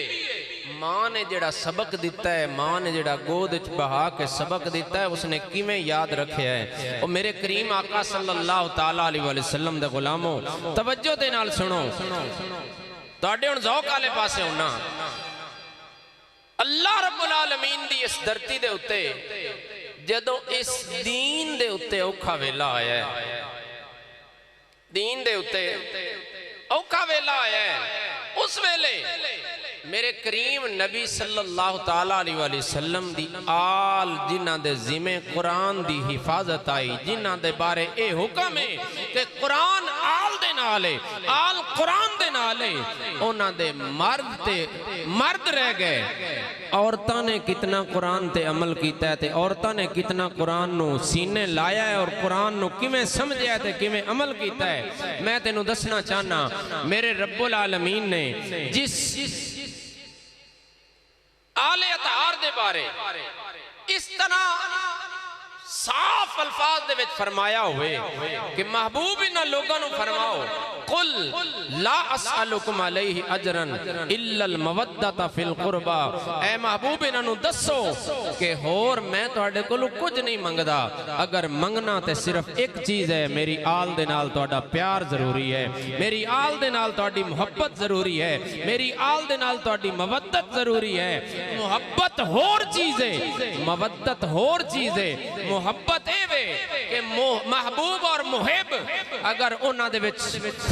मां ने जेड़ा सबक दिता है, मां ने जेड़ा गोद च बहा के सबक दिता है, उसने किवें याद रखा है। और मेरे करीम आका सल्लल्लाहु ताला अलैहि वसल्लम दे गुलामों, तवज्जो दे नाल सुनो, तुहाडे हुण ज़ौक आले पासे होना। अल्लाह रब्बुल आलमीन दी इस धरती दे उत्ते जदों इस दीन दे उत्ते औखा वेला आया है, दीन दे उत्ते औखा वेला आया है, उस वेले मेरे करीम नबी सल्लल्लाहु ताला अलैहि वसल्लम दी आल जिन्हां दे जिम्मे कुरान दी हिफाजत आई, जिन्हां दे बारे ए हुक्म है कि कुरान आल दे नाल है, आल कुरान दे नाल है, उन्हां दे मर्द रह गए। औरतां ने कितना कुरान ते अमल किया है, ते औरतां ने कितना कुरान नू सीने लाया है और कुरान नू किवें समझिया ते किवें अमल किया है। मैं तेनू दसना चाहना, मेरे रब्बुल आलमीन ने जिस आले अतार दे बारे इस तरह साफ अल्फाज दे विच फरमाया हुए कि महबूब इन्हां लोगों नू फरमाओ, कुल ला असअलुकुम अलैहि अजरन इल्लल मवद्दता फिल कुर्बा। ए महबूब इन्हां नू दसो कि होर मैं तुहाडे कोलों कुछ नहीं मंगदा, अगर मंगना ते सिर्फ एक चीज है, मेरी आल दे नाल तुहाडा प्यार जरूरी है, मेरी आल दे नाल तुहाडी मुहब्बत जरूरी है, मेरी आल दे नाल तुहाडी मवद्दत जरूरी है। मुहब्बत होर चीज है, मवद्दत होर चीज है। मुहब्बत एवे कि महबूब और मुहिब अगर उन्हां दे विच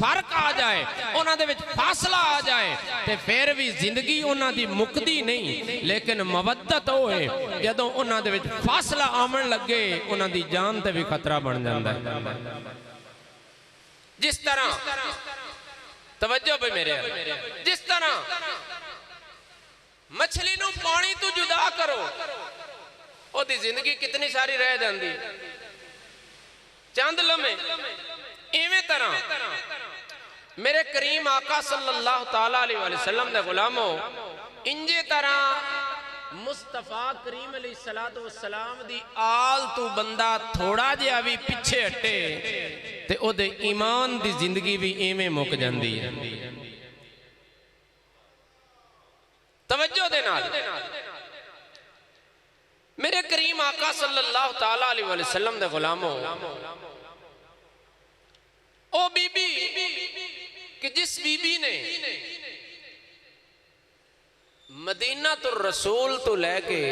फर्क आ जाए, उन्हां दे विच फासला आ जाए, ते फिर भी जिंदगी उन्हां दी मुकदी नहीं। लेकिन मवद्दत ओ है जदों उन्हां दे विच फासला आवन लगे, उन्हां दी जान ते भी खतरा बन जांदा है। जिस तरह तवज्जो भी मेरे, जिस तरह मछली नू पानी तो जुदा करो, ओदी जिंदगी कितनी सारी रह जाती, चंद लम्हे। इवें तरह मेरे करीम आका सल्लल्लाहु ताला अलैहि वसल्लम दे गुलामों, इंजे तरह मुस्तफा करीम अलैहिस्सलातु वस्सलाम दी आल तू बंदा थोड़ा जिहा भी पिछे हटे ते ओदे ईमान दी जिंदगी भी इवें मुक जांदी है। तवज्जो दे नाल मेरे करीम आका सल्लल्लाहु ताला अलैहि वसल्लम दे गुलामो, ओ बीबी कि जिस बीबी ने मदीना तो रसूल तो लैके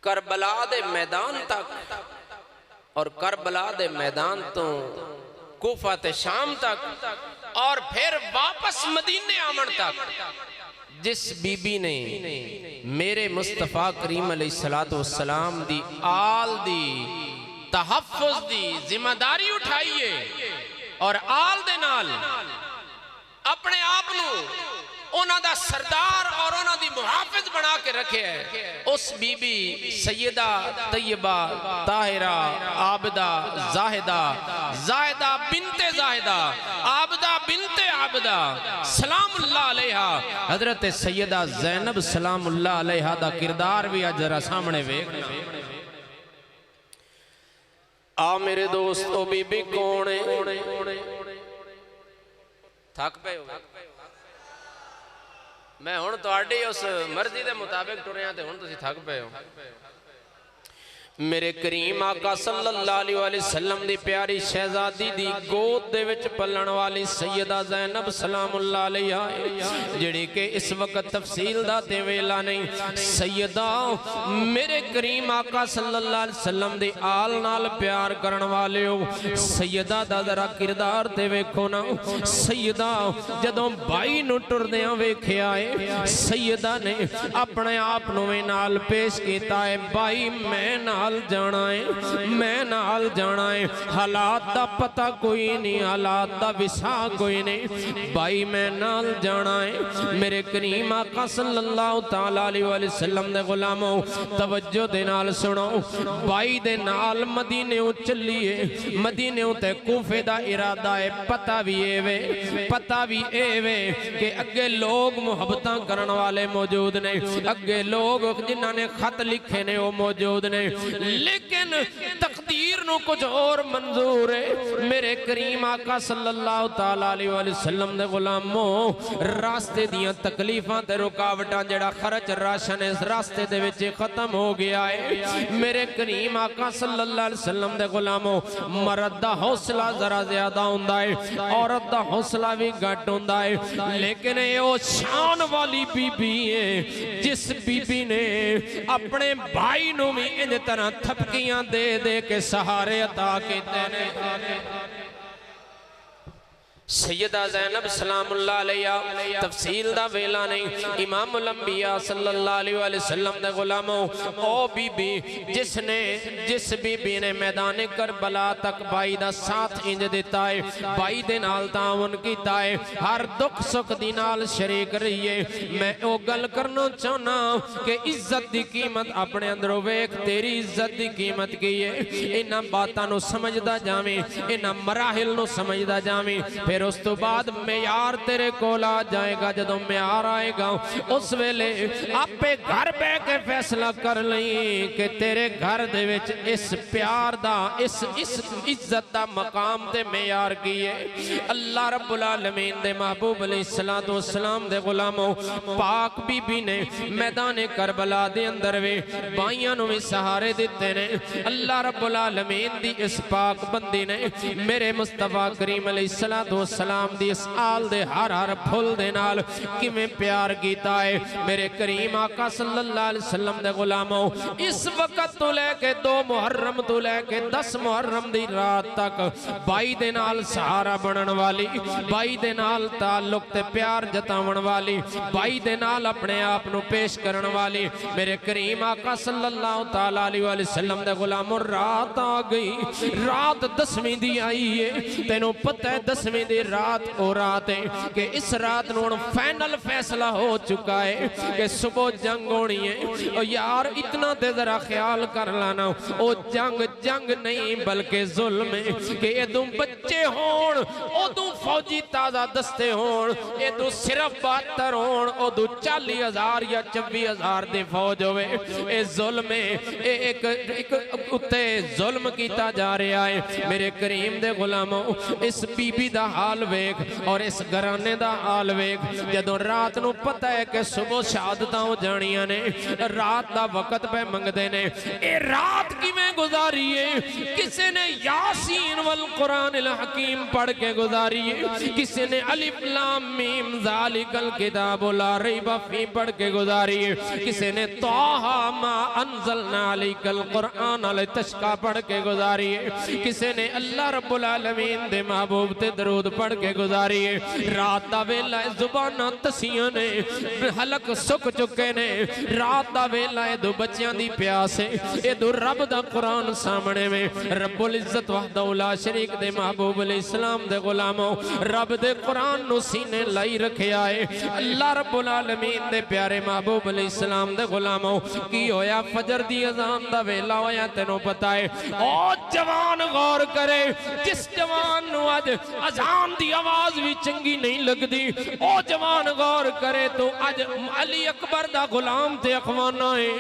करबला दे मैदान तक और करबला दे मैदान तो कूफा ते शाम तक और फिर वापस मदीने आवन तक जिस बीबी ने मेरे मुस्तफा करीम अलैहिस्सलातु वस्सलाम दी आल दी तहफ्फुज़ दी जिम्मेदारी उठाई है और आल दे नाल अपने आप नू उन्हां दा सरदार और उन्हां दी मुहाफिज बना के रखे है, उस बीबी सैयदा तैयबा ताहिरा आबिदा जाहिदा, जाहिदा बिनते जाहिदा, आबिदा बिनते आबिदा सलामुल्लाह अलैहा हजरत सैयदा ज़ैनब सलामुल्लाह अलैहा दा किरदार भी आज जरा सामने वेखना। आ मेरे दोस्त, ओ बीबी कौन है? थक पे हो? मैं हुण तुहाडी उस मर्जी दे मुताबिक टुरिया ते हुण तुसीं थक पे हो। मेरे करीम आका सल्लल्लाहु अलैहि वसल्लम दी प्यारी शहजादी दी गोद दे विच पलण वाली सैयदा ज़ैनब सलामुल्लाह अलैहा जिहड़ी के इस वक्त तफसील दा ते वेला नहीं, सैयदा मेरे करीम आका सल्लल्लाहु अलैहि वसल्लम दी आल नाल प्यार करन वाले हो, सैयदा दा जरा किरदार ते वेखो ना। सैयदा जदों भाई नूं टुरदियां वेखिया है, सैयदा ने अपने आप नूं नाल पेश कीता है, भाई मैं नाल जाना है, मैं नाल जाना है, हालात दा पता कोई नहीं, हालात दा विसा कोई नहीं, भाई मैं नाल जाना है। मेरे करीम आका सल्लल्लाहु ताला अलैहि वसल्लम दे गुलामो तवज्जो दे नाल सुनो, भाई दे नाल मदीने चलिए, मदीने ते कूफे दा इरादा है। पता भी एवे, पता भी एवे कि अगे लोग मुहब्बतां करन वाले मौजूद ने, अगे लोग जिन्हां ने खत लिखे ने वो मौजूद ने, लेकिन तकदीर नु कुछ और मंजूर है। मेरे करीम आका सल्लल्लाहु ताला अलैहि वसल्लम दे गुलामो रास्ते दियां तकलीफां ते रुकावटां जेड़ा खर्च राशन इस रास्ते दे विच खत्म हो गया है। मेरे करीम आका सल्लल्लाहु अलैहि वसल्लम दे गुलामो मर्द दा हौसला जरा ज्यादा हुंदा है, औरत दा हौसला भी घट हुंदा है, लेकिन ये ओ शान वाली बीबी है जिस बीबी ने अपने भाई नु भी इन तरह थपकियां दे दे के सहारे अता कीते ने। सैयदा ज़ैनब सलामुल्लाह अलैहा तफसील दा वेला नहीं, इमामुल अंबिया सल्लल्लाहु अलैहि वसल्लम दे गुलामो ओ बीबी जिसने जिस बीबी ने मैदान करबला तक भाई दा साथ इंज दिता है, भाई दे नाल तावन कीता है, हर दुख सुख दी नाल शरीक रही है। मैं ओ गल करना चाहना कि इज्जत दी कीमत अपने अंदरों वेख, तेरी इज्जत दी कीमत की है। इन्हां बातां नूं समझदा जावें, इन्हां मराहिल नूं समझदा जावें, फिर उस तो बाद म्यार तेरे कोल आ जाएगा। जदों म्यार आएगा उस वेले आपे घर बह के फैसला कर लई कि तेरे घर दे विच इस प्यार दा इस इज्जत दा मकाम ते म्यार की है। अल्लाह रब्बुल आलमीन दे महबूब अलैहिस्सलातु वस्सलाम दे गुलामों पाक बीबी ने मैदान करबला दे अंदर वे भाइयां नूं भी सहारे दिते ने। अल्लाह रब्बुल आलमीन दी इस पाक बंदी ने मेरे मुस्तफा करीम अलैहिस्सलातु सलाम दी इस आल दे हर हर फुल दे नाल किवें प्यार कीता है। मेरे करीम आका सल्लल्लाहु अलैहि वसल्लम दे गुलामों इस वक्त तो लेके 2 मुहर्रम तो लेके 10 मुहर्रम दी रात तक भाई दे नाल सहारा बनन वाली, भाई दे नाल ताल्लुक ते प्यार जतावन वाली, भाई दे नाल अपने आप नूं पेश करन वाली मेरे करीम आका सल्लल्लाहु ताला अलैहि वसल्लम दे गुलामों रात आ गई, रात 10वीं दी आई है। तेनों पता है 10वीं दी रात ओ रात है कि इस रात नूं फाइनल फैसला हो चुका है कि सुबह जंग होनी है। और यार इतना ते जरा ख्याल कर लाना, ओ जंग नहीं बल्कि जुल्म है कि एदों बच्चे होण, ओदों फौजी ताजा दस्ते होण, एदों सिर्फ 72 होण, ओदों 40,000 या 24,000 दी फौज होवे। ए जुल्म है, एक उत्ते जुल्म कीता जा रहा है। मेरे करीम दे गुलामों, इस बीबी दा हाल वेख और इस घराने दा हाल वेख। जदों रात नूं पता है कि सुबह शहादतां हो जाणियां ने, रात दा वक्त पे मंगदे ने, ए रात किवें गुजारी है? किसी ने यासीन वल कुरानिल हकीम पढ़ के गुजारी है, किसी ने अलिफ लाम मीम ज़ालिकल किताबु ला रैब फीह पढ़ के गुजारी है, किसी ने तौहा मा अंज़लना अलैकल कुरआन लितश्का पढ़ के गुजारी है, किसी ने अल्लाह रब्बुल आलमीन दे महबूब ते दरूद पढ़ के गुजारी है। रात दा वेला जुबानां तसियां ने, हलक सुक चुके ने। रात दा वेला दो बच्चियां दी प्यास है, ए दो रब दा कुरान सामने में। रब्बुल इज्जत वहदहु ला शरीक दे महबूब इस्लाम दे गुलामों, रब दे कुरान नु सीने लाई रखिया है। अल्लाह रब्बुल आलमीन दे प्यारे महबूब इस्लाम दे गुलामों, की होया फजर दी अजान दा वेला होया, तेनों पता है। ओ जवान गौर करे, जिस जवान नु अज अजान दी आवाज भी चंगी नहीं लगदी, ओ जवान गौर करे तो अज अली अकबर दा गुलाम ते अखवाना है।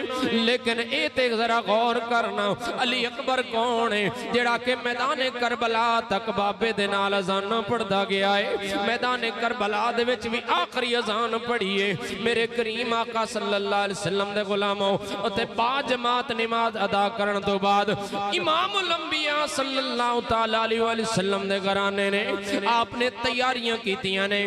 लेकिन ए ते जरा गौर करना, अली अकबर कौन है जेड़ा के मैदान करबला तक बाबे दे नाल अजाना पढ़दा गया है। मैदान करबला दे विच भी आखिरी अजान पढ़ी है। मेरे करीम आका सल्लल्लाहु अलैहि वसल्लम दे गुलामों, उते बा जमात नमाज अदा करन तो बाद इमामुल अंबिया सल्लल्लाहु तआला अलैहि वसल्लम दे घराने ने आपने तैयारियां कीतियां ने।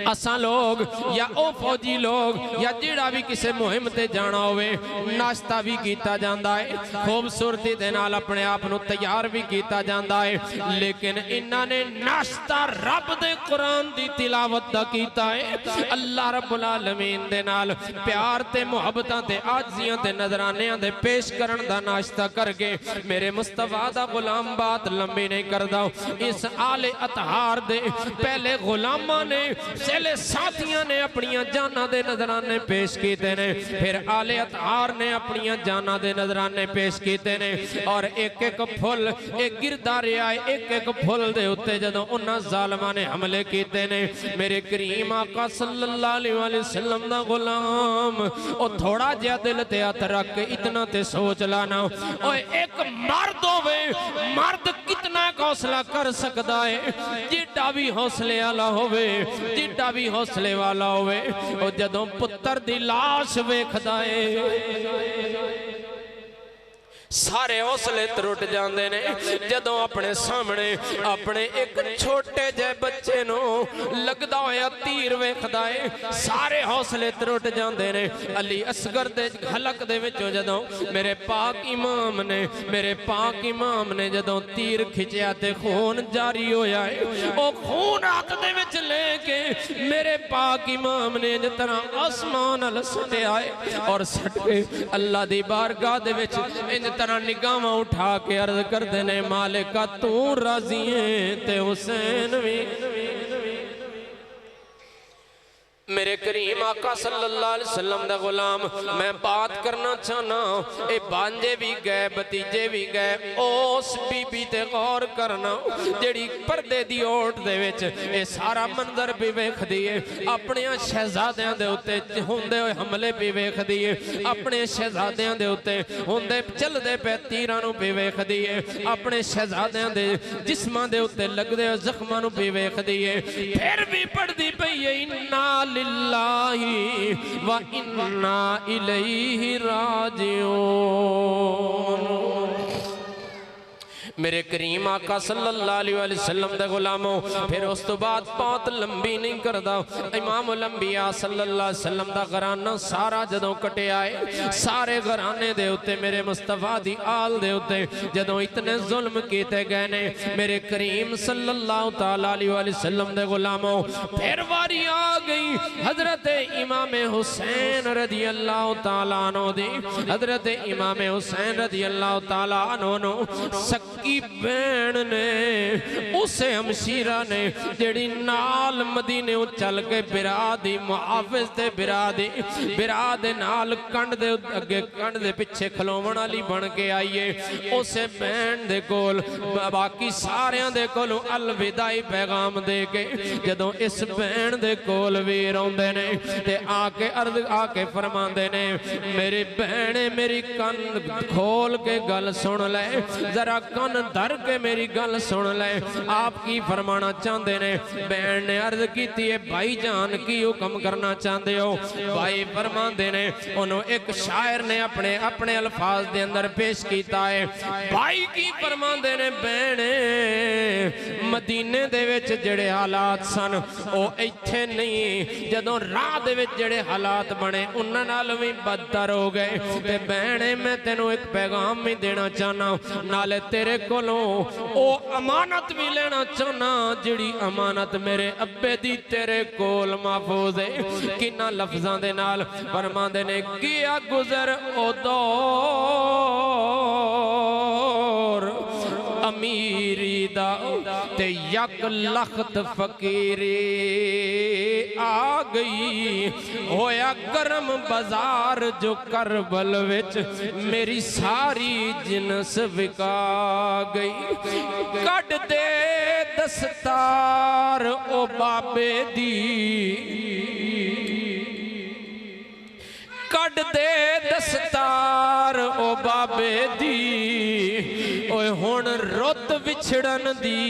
असा लोग या ओ फौजी लोग या जेड़ा भी किसी मुहिम ते जाना होवे, नाश्ता भी कीता जांदा है, खूबसूरती दे नाल अपने आप नू तैयार भी कीता जांदा है। लेकिन इन्हां ने नाश्ता रब दे कुरान दी तिलावत दा कीता है। अल्लाह रब्बुल आलमीन दे नाल प्यार ते मुहब्बतां ते आजियां ते नजरानियां दे पेश करन दा नाश्ता करके मेरे मुस्तफा दा गुलाम बात लंबी नहीं करदा। इस आले अतहार दे पहले गुलामां ने, पहले साथियां ने अपनियां जाना दे नजराने पेश कीते ने, फिर आले अतहार ने अपनियां जाना दे नजराने पेश कीते ने। और एक एक फुल एक गिरदा रहा है, एक एक फुल दे उत्ते जदों उन्हां जालिमां ने हमले कीते ने, मेरे करीम आका सल्लल्लाहु अलैहि वसल्लम दा गुलाम ओ थोड़ा जिहा दिल ते हथ रख के इतना ते सोच लाना, ओए एक मर्द होवे, मर्द कितना हौसला कर सकता है? जिड्डा भी हौसले वाला होवे, जिड्डा भी हौसले वाला होवे, और जदों पुत्र दी लाश वेखदा है सारे हौसले त्रुट जाते हैं। जदों अपने सामने अपने एक छोटे जे बच्चे नो लगदा होया तीर वेखदा है, सारे हौसले त्रुट जाते हैं। अली असगर दे हलक दे विचों जदों मेरे पाक इमाम ने जदों तीर खिंचिया ते खून जारी होया है, ओ खून हाथ दे विच लेके मेरे पाक इमाम ने जिस तरह आसमान अल सटिया है और सट के अल्लाह दी बारगाह दे विच इंज तरह निगाह उठा के अर्ज करते ने, मालिका तू राजी है ते हुसैन भी। मेरे करीम आका सल्लल्लाहु अलैहि वसल्लम दा गुलाम, मैं बात करना चाहना, ए बांजे भी गए भतीजे भी गए, उस बीबी ते गौर करना जेड़ी पर्दे दी ओट दे विच ए सारा मंजर भी वेखदी है। अपने शहजादियां दे उत्ते हुंदे होए हमले भी वेखदी है, अपने शहजादियां दे उत्ते हुंदे चलदे पे तीरां नूं भी वेखदी है, अपने शहजादियां दे जिस्मां दे उत्ते लगदे होए जख्मां नूं भी वेखदी है। फिर भी पढ़दी पई है इन्ना लिल्लाहि व इन्ना इलैहि राजिऊन। मेरे करीम आका सल्लल्लाहु अलैहि वसल्लम दे गुलामों, फिर उस तो बाद बहुत लंबी नहीं करदा, इमामुल अंबिया सल्लल्लाहु अलैहि वसल्लम दा घराना सारा जदों कटिया है, सारे घराने दे उत्ते मेरे मुस्तफा दी आल दे उत्ते जदों इतने जुल्म कीते गए ने, मेरे करीम सल्लल्लाहु तआला अलैहि वसल्लम दे गुलामों, फिर वारी आ गई हजरत इमाम हुसैन रदियल्लाहु तआला अन्हु दी। हजरत इमाम हुसैन रदियल्लाहु तआला अन्हु नु सक्की सकी भैन ने उसे हमशीरा ने जेड़ी नाल मदीने चल के बिरा दी मुहाफिज ते बिरा दे नाल कंड दे अगे कंड दे पिछे खलोवण वाली बन के आईए उसे भैन दे कोल बाकी सारियां दे कोलों अलविदाई पैगाम दे के जदों इस भैन दे कोल वीर आउंदे ने ते आके अर्ज आके फरमांदे ने मेरी भैने मेरी कन खोल के गल सुन ले जरा कन धर के मेरी गल सुन ले आप की फरमाना चाहते ने भैन ने अर्ज की भाई जान की हुक्म करना चाहते हो भाई फरमाते ने उन्होंने एक शायर ने अपने अपने अल्फाज दे अंदर पेश किया है भाई की फरमाते ने भैने मदीने दे विच जेड़े हालात सन वो इत्थे नहीं जदों राह दे विच जेड़े हालात बने उन्हां नाल भी बदतर हो गए ते भैने मैं तेनों एक पैगाम भी देना चाहना नाले तेरे कोलों ओ अमानत भी लेना चाहना जिहड़ी अमानत मेरे अब्बे दी तेरे कोल महफूज है किन्ना लफ्जां दे नाल फरमांदे ने किया गुजर ओ दौर अमीरी दा ते यक लखत फकीरी आ गई होया गरम बाजार जो करबल विच मेरी सारी जिनस विका गई कट दे दस्तार ओ बाबे दी कट दे दस्तार ओ बाबे दी ओए हुण रुत विछड़न दी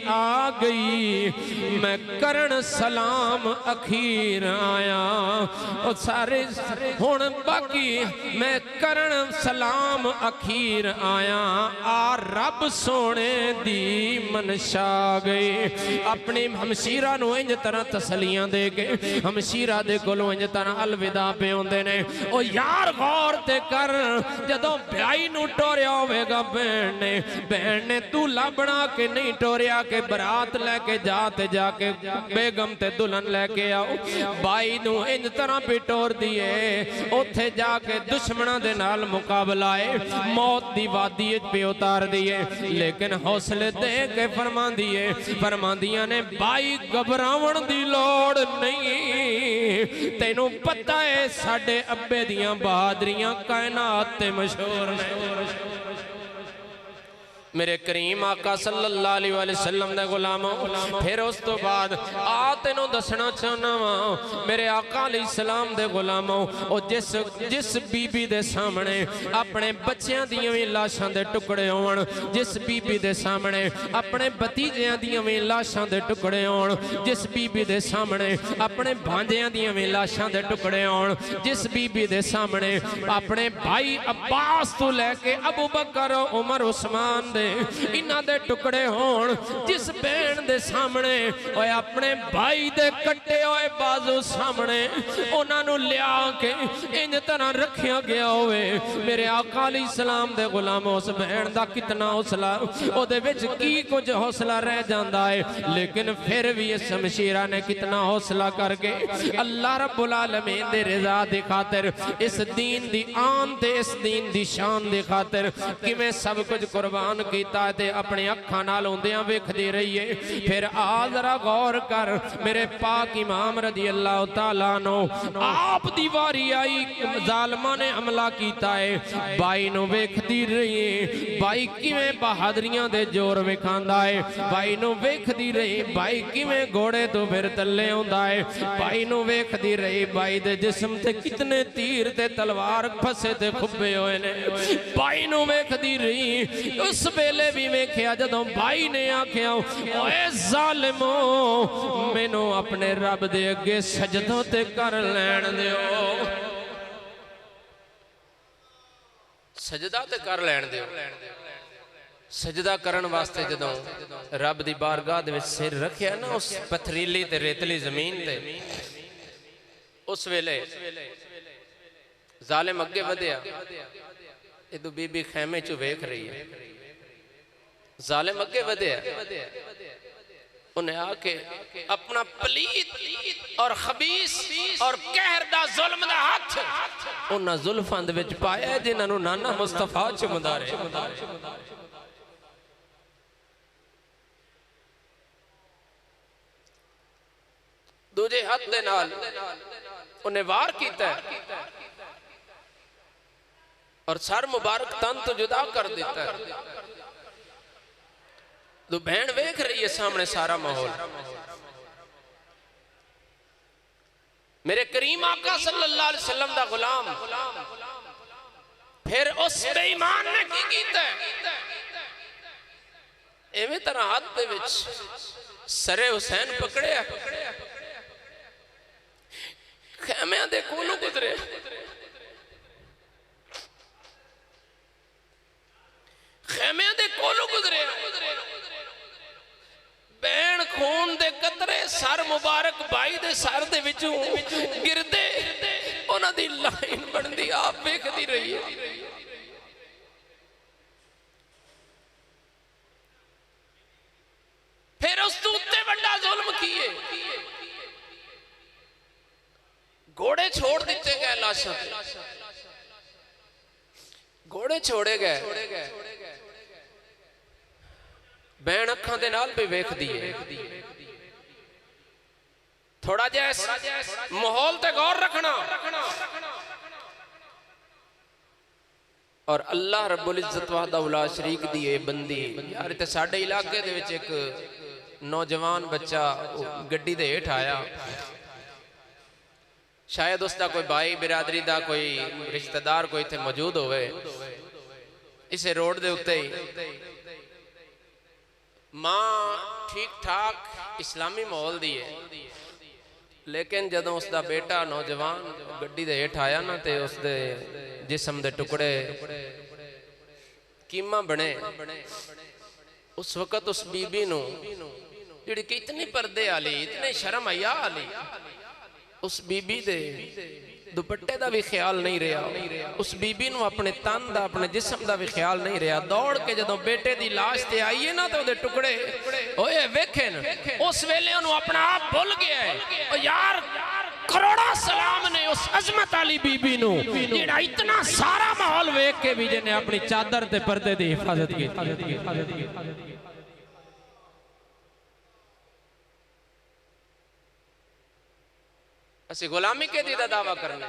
आ गई मैं करन सलाम अखीर आया ओ सारे हुण बाकी मैं करन सलाम अखीर आया आ रब सोने दी मनशा गई अपनी हमशीरा नूं इंज तरह तसलियां दे के हमशीरा दे कोलों इंज तरह अलविदा पे आउंदे ने ओ यार गौर ते कर जदों ब्याई नूं टोरिया होवेगा भैन ने दूल्हा बना के नहीं टोरिया के बरात लैके जाके बेगम ते दुल्हन लैके आओ बाई नूं इंज तरह भी टोर दिए उत्थे जाके दुश्मनां दे नाल मुकाबला है मौत दी वादी पे उतार दिए लेकिन हौसले दे के फरमांदियां ने बाई घबरावण दी लोड़ नहीं तेनू पता है साडे अब्बे दियां बहादरियां कायनात ते मशहूर ने मेरे करीम आका सल्लल्लाहु अलैहि वसल्लम दे गुलामों फिर उस तो बाद आ तेनों दसना चाहना वा मेरे आका अलैहिस्सलाम दे गुलामों और जिस बीबी दे सामने अपने बच्चों दियां भी लाशां दे टुकड़े होण जिस बीबी दे सामने अपने भतीजियां दियां भी लाशां दे टुकड़े होण जिस बीबी दे सामने अपने भांजियां दियां भी लाशां दे टुकड़े होण जिस बीबी दे सामने अपने भाई अब्बास तो लैके अबू बकर उमर उस्मान इन्हां दे टुकड़े होण जिस बहन दे सामने ओए अपने भाई दे कट्टे होए बाजू सामने उन्हां नूं लिया के इंज तरह रखिया गया होवे मेरे आका अलैहिस्सलाम दे गुलामों उस बहन दा कितना हौसला ओदे विच की कुछ हौसला रह जांदा है लेकिन फिर भी इस शमशीरा ने कितना हौसला करके अल्लाह रब्बुल आलमीन दे रज़ा दी खातिर इस दीन दी आन ते इस दीन दी शान दी खातिर किवें सब कुछ कुर्बान कीता ते अपने अखां नाल औंदियां वेखदी रही है फिर आ जरा गौर कर मेरे पाक इमाम रज़ी अल्लाह तआला नो आप दी वारी आई जालिमां ने हमला कीता है बाई नूं वेखदी रही है बाई किवें बहादरियां दे जोर विखांदा है बाई नूं वेखदी रही बाई किवें घोड़े तो फिर तले आउंदा है बाई नूं वेखदी रही बाई दे जिस्म ते कितने तीर ते तलवार फसे ते खुब्बे होए ने बाई नूं वेखदी रही उस वेले भी वेख्या जदों भाई ने आख्या ओए जालिमो मैनू अपने रब दे अगे सजदों ते कर लैण दिओ सजदा ते कर लैण दिओ सजदा करन वास्ते जदों रब दी बारगाह दे विच सिर रखिया ना उस पथरीली ते रेतली जमीन ते उस वेले जालिम अगे वधिया इदू बीबी खैमे चो वेख रही है जालिम अगे वधिया उन्हें आके अपना पलीत और खबीस और कहर दा जुल्म दा हाथ उन्हां जुल्फां दे विच पाया जिन्हां नूं नाना मुस्तफा चुमदा रहे दूजे हाथ दे नाल उन्हें वार कीता और सर मुबारक तन तो जुदा कर दिता। तो बहन वेख रही है सामने सारा माहौल। मेरे करीम आका सल्लल्लाहु अलैहि वसल्लम दा गुलाम फिर उस बेईमान ने की कीता एवें तरह हाथ दे विच सरे हुसैन पकड़े खैमियां दे कोलों गुजरे। खैमियां दे कोलों गुजरे बैन खून दे कतरे सर मुबारक भाई दे सर दे विचों गिरदे उन्हां दी लाइन बनदी आप वेखदी रही है। फिर उस तो उत्ते बड़ा जुल्म किए घोड़े छोड़ दिते गए लाशों पे घोड़े छोड़े गए। बहन अखां दे नाल भी वेख दी है। थोड़ा जैसा माहौल ते गौर रखना और अल्लाह रब्बुल इज्जत वहदहुल्ला शरीक दी ये बंदी यार ते साडे इलाके दे विच एक नौजवान बच्चा गड्डी दे हेठ आया। शायद उसका कोई भाई बिरादरी का कोई रिश्तेदार कोई इत्थे मौजूद होवे। इसे रोड दे उत्ते ही मां ठीक ठाक इस्लामी माहौल दी है लेकिन जदों उसका बेटा नौजवान गड्डी दे हेठ आया ना ते उसदे जिस्म दे टुकड़े कीमा बने। उस वक्त उस बीबी नूं जिहड़ी कि इतनी पर्दे वाली इतने शर्म हया वाली उस बीबी दे दुपट्टे का भी ख्याल नहीं रहा। उस बीबी नूं अपने तन का अपने जिस्म का भी ख्याल नहीं रहा। दौड़ के जदों बेटे की लाश ते आई है ना तो उहदे टुकड़े ओए वेखे न उस वेले उहनूं अपना आप भुल गया है। ओ यार करोड़ा सलाम ने उस अजमत वाली बीबी नूं जिहड़ा इतना सारा माहौल वेख के भी जिन्हें अपनी चादर ते पर्दे की हिफाजत की। असी गुलामी के दी दा दावा करना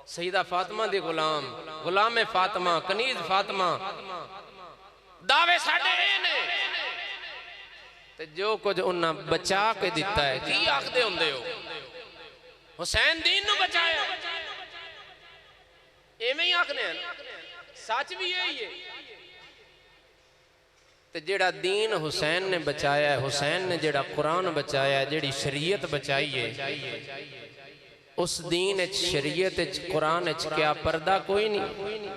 सईदा फातिमा दी गुलाम गुलामे फातिमा कनीज फातिमा दावे साडे ने ते जो कुछ उन्हां बचा के दिता है की आखदे हुंदे हो हुसैन दीन नूं बचाया एवें ही आखने हैं सच भी यही है। ते जेड़ा दीन हुसैन ने बचाया है हुसैन ने जेड़ा कुरान बचाया है जेड़ी शरीयत बचाई है उस दीन शरीयत कुरान क्या पर्दा कोई नहीं।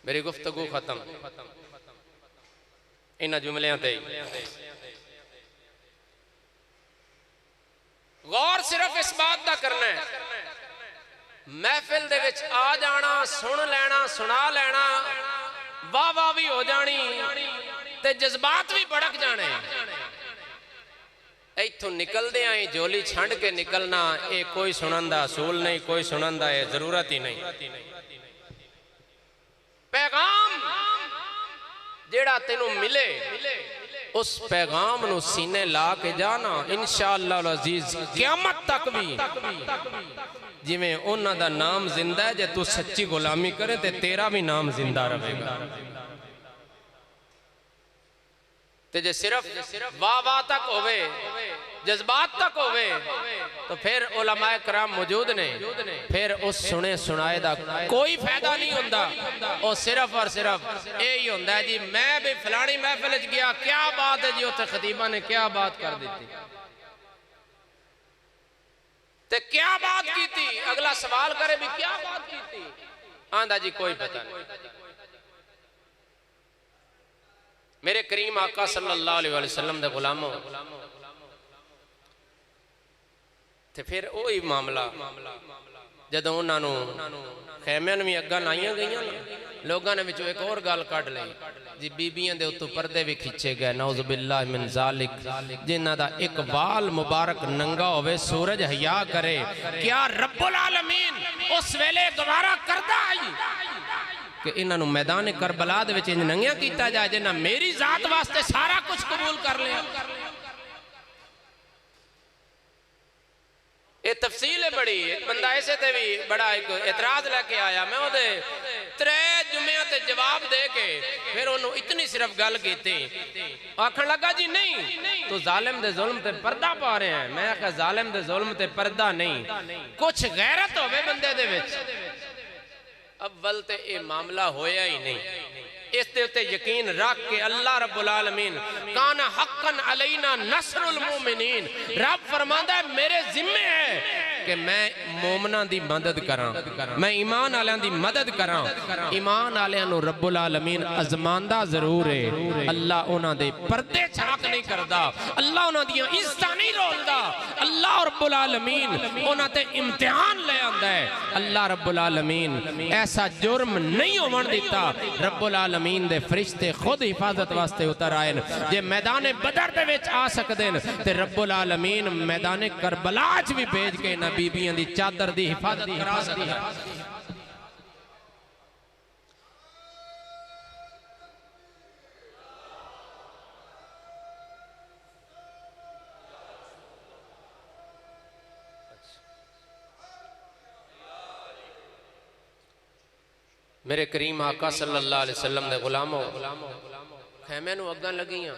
मेरी गुफ्तगू खत्म इन्हां जुमलियां ते गौर सिर्फ इस बात का करना है महफिल दे विच आ जाना सुन लेना सुना लेना वाह वाह भी हो जानी ते जज्बात भी भड़क जाने। इत्थों निकलदे आई जोली छंड के निकलना ये कोई सुनन दा असूल नहीं कोई सुनन दा ये जरूरत ही नहीं। पैगाम जेड़ा तेनू मिले उस पैगाम नू सीने ला के जाना इंशाअल्लाह अजीज क़यामत तक भी जिवें उन्हां दा नाम जिंदा है जे तू सच्ची गुलामी करे ते तेरा भी नाम जिंदा रहेगा। ते जे सिर्फ वाह वाह तक होवे जज्बात तक होवे तो फिर उलमाए कराम मौजूद ने फिर उस सुने सुनाए दा कोई फायदा नहीं हुंदा। और सिर्फ यही हुंदा है जी मैं भी फलानी महफिल च गया क्या बात है जी उत्थे खतीबा ने क्या बात कर दी ते क्या बात की थी अगला सवाल करे भी क्या बात की थी आंदा जी कोई पता नहीं। मेरे करीम आका सल्लल्लाहु अलैहि वसल्लम दे गुलामों ते फिर वही मामला जदों उन्होंने खैमियां भी अग्गां लाइया गई लोगों ने विचों एक और गल कढ़ ली जी बीबियां दे उत्तों पर्दे भी खिंचे गए नौज़ बिल्लाह मिन ज़ालिक जिन्हां दा एक वाल मुबारक नंगा होवे सूरज हया करे क्या रब्बुल आलमीन उस वेले गवारा करदा आई कि इन्हों मैदान करबला दे विच इंज नंगिया कीता जाए जिन्हें मेरी जात वास्ते सारा कुछ कबूल कर लिया। ये तफसील है बड़ी। एक बंदा ऐसे ते भी बड़ा एक एतराज लेके आया, मैं वो 3 जुम्मियां ते जवाब दे के फिर उन्होंने इतनी सिर्फ गल की, आखन लगा जी नहीं तो जालिम दे जुल्म ते पर्दा पा रहे हैं। मैं आखा जालिम दे जुल्म ते पर्दा नहीं, कुछ गैरत होवे बंदे दे विच। अव्वल ते ये मामला होया ही नहीं, इस दे उत्ते यकीन रख के अल्लाह रब्बुल आलमीन काना हक्कन अलैना नसरुल मोमिनीन, रब फरमांदा है मेरे जिम्मे है कि मैं मोमना दी मदद करा, मैं ईमान वालियां दी मदद करा। ईमान वालियां नु रब्बुल आलमीन अजमांदा जरूर है, अल्लाह उन्हां दे पर्दे झाक नहीं करदा, अल्लाह उन्हां दियां इज्जतां नहीं रोलदा। अल्लाह रब्बुल आलमीन उन्हां ते इम्तिहान ले आंदा है। अल्लाह रब्बुल आलमीन ऐसा जुर्म नहीं होवन दिता। रब्बुल आलमीन दे फरिश्ते खुद हिफाजत वास्ते उतर आए। जे मैदान बदर दे विच आ सकदे न ते रब्बुल आलमीन मैदान करबला च भी भेज के ना बीबियां दी चादर दी हिफाजत करा सकदा है। मेरे करीम आका सल्लल्लाहु अलैहि वसल्लम दे गुलामों, खैमे नूं अग्गां लगियां,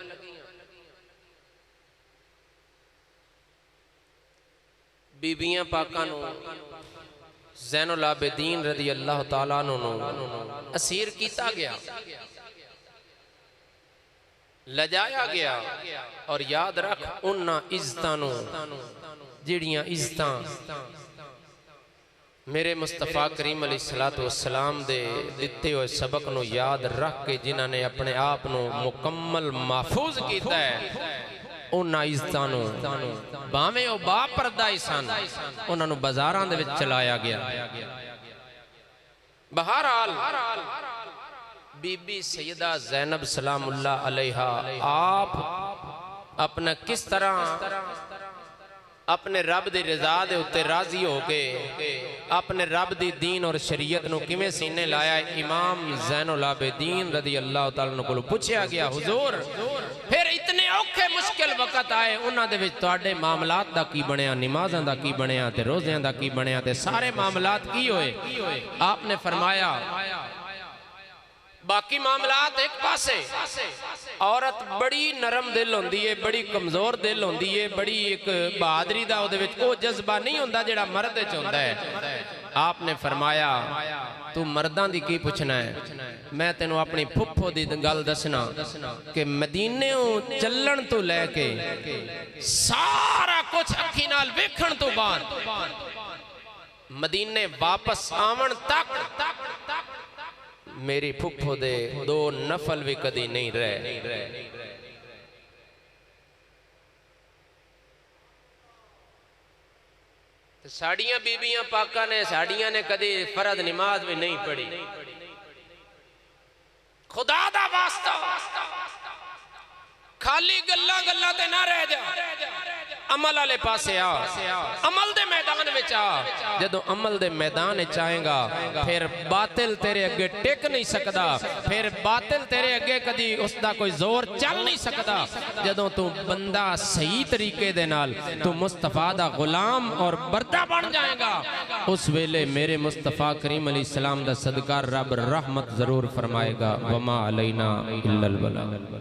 बीबियां पाकां नूं ज़ैनुल आबिदीन रज़ी अल्लाह तआला अन्हु नूं असीर कीता गया, लजाया गया। और याद रख उन्हां इज्जतां नूं जिहड़ियां इज्जतां मेरे मुस्तफा करीम अलैहिस्सलातु वस्सलाम दे दिते हुए सबक नूं याद रख के जिन्हां ने अपने आप नूं मुकम्मल महफूज कीता है, उन्हां इज्जतां नूं भावें ओ बापरदा ही सन, उन्हां नूं बाजारां दे विच चलाया गया। बहरहाल बीबी सैयदा ज़ैनब सलामुल्लाह अलैहा आप अपना किस तरह अपने रब दी रज़ा दे उत्ते राजी हो के अपने रब दी दीन और शरीयत नूं किवें सीने लाया। इमाम ज़ैनुल आबिदीन रज़ी अल्लाह तआला अन्हु कोलों पूछया गया, हुजूर फिर इतने औखे मुश्किल वक़्त आए, उन्हां दे विच तुहाडे मामलात दा की बनिया, नमाज़ां दा की बनिया ते रोज़ियां दा की बनिया ते सारे मामलात की होए? आपने फरमाया बाकी मामलात एक पासे, औरत बड़ी नरम दिल होंदी है, बड़ी कमजोर दिल होंदी है, बड़ी एक बहादरी दा उहदे विच ओ जज्बा नहीं होंदा जिहड़ा मर्द विच होंदा है। आपने फरमाया तू मर्दां दी की पुछना है, मैं तेनों अपनी फुफ्फो दी गल दसना कि मदीने चलण तो लैके सारा कुछ अखी नाल वेखण तो बाद मदीने वापस आवन तक मेरी फुफ्फो दे 2 नफल भी कदी नहीं रहे। साड़ियां बीबियां पाका ने साड़ियां ने कदी फर्ज नमाज भी नहीं पढ़ी। खुदा दा वास्ता खाली गल्ला गल्ला ते ना रह जा, अमल वाले पासे आ, अमल दे मैदान विच आ। जदों अमल दे मैदान विच आएगा फिर बातिल तेरे अगे टिक नहीं सकदा, फिर बातिल तेरे अगे कदी उसदा कोई जोर चल नहीं सकदा। जदों तू बंदा सही तरीके दे नाल तू मुस्तफा दा गुलाम और बरदा बन जाएगा, उस वेले मेरे मुस्तफा करीम अलैहिस्सलाम दा सदका रब रहमत जरूर फरमाएगा। वमा अलैना इल्लल बलाग।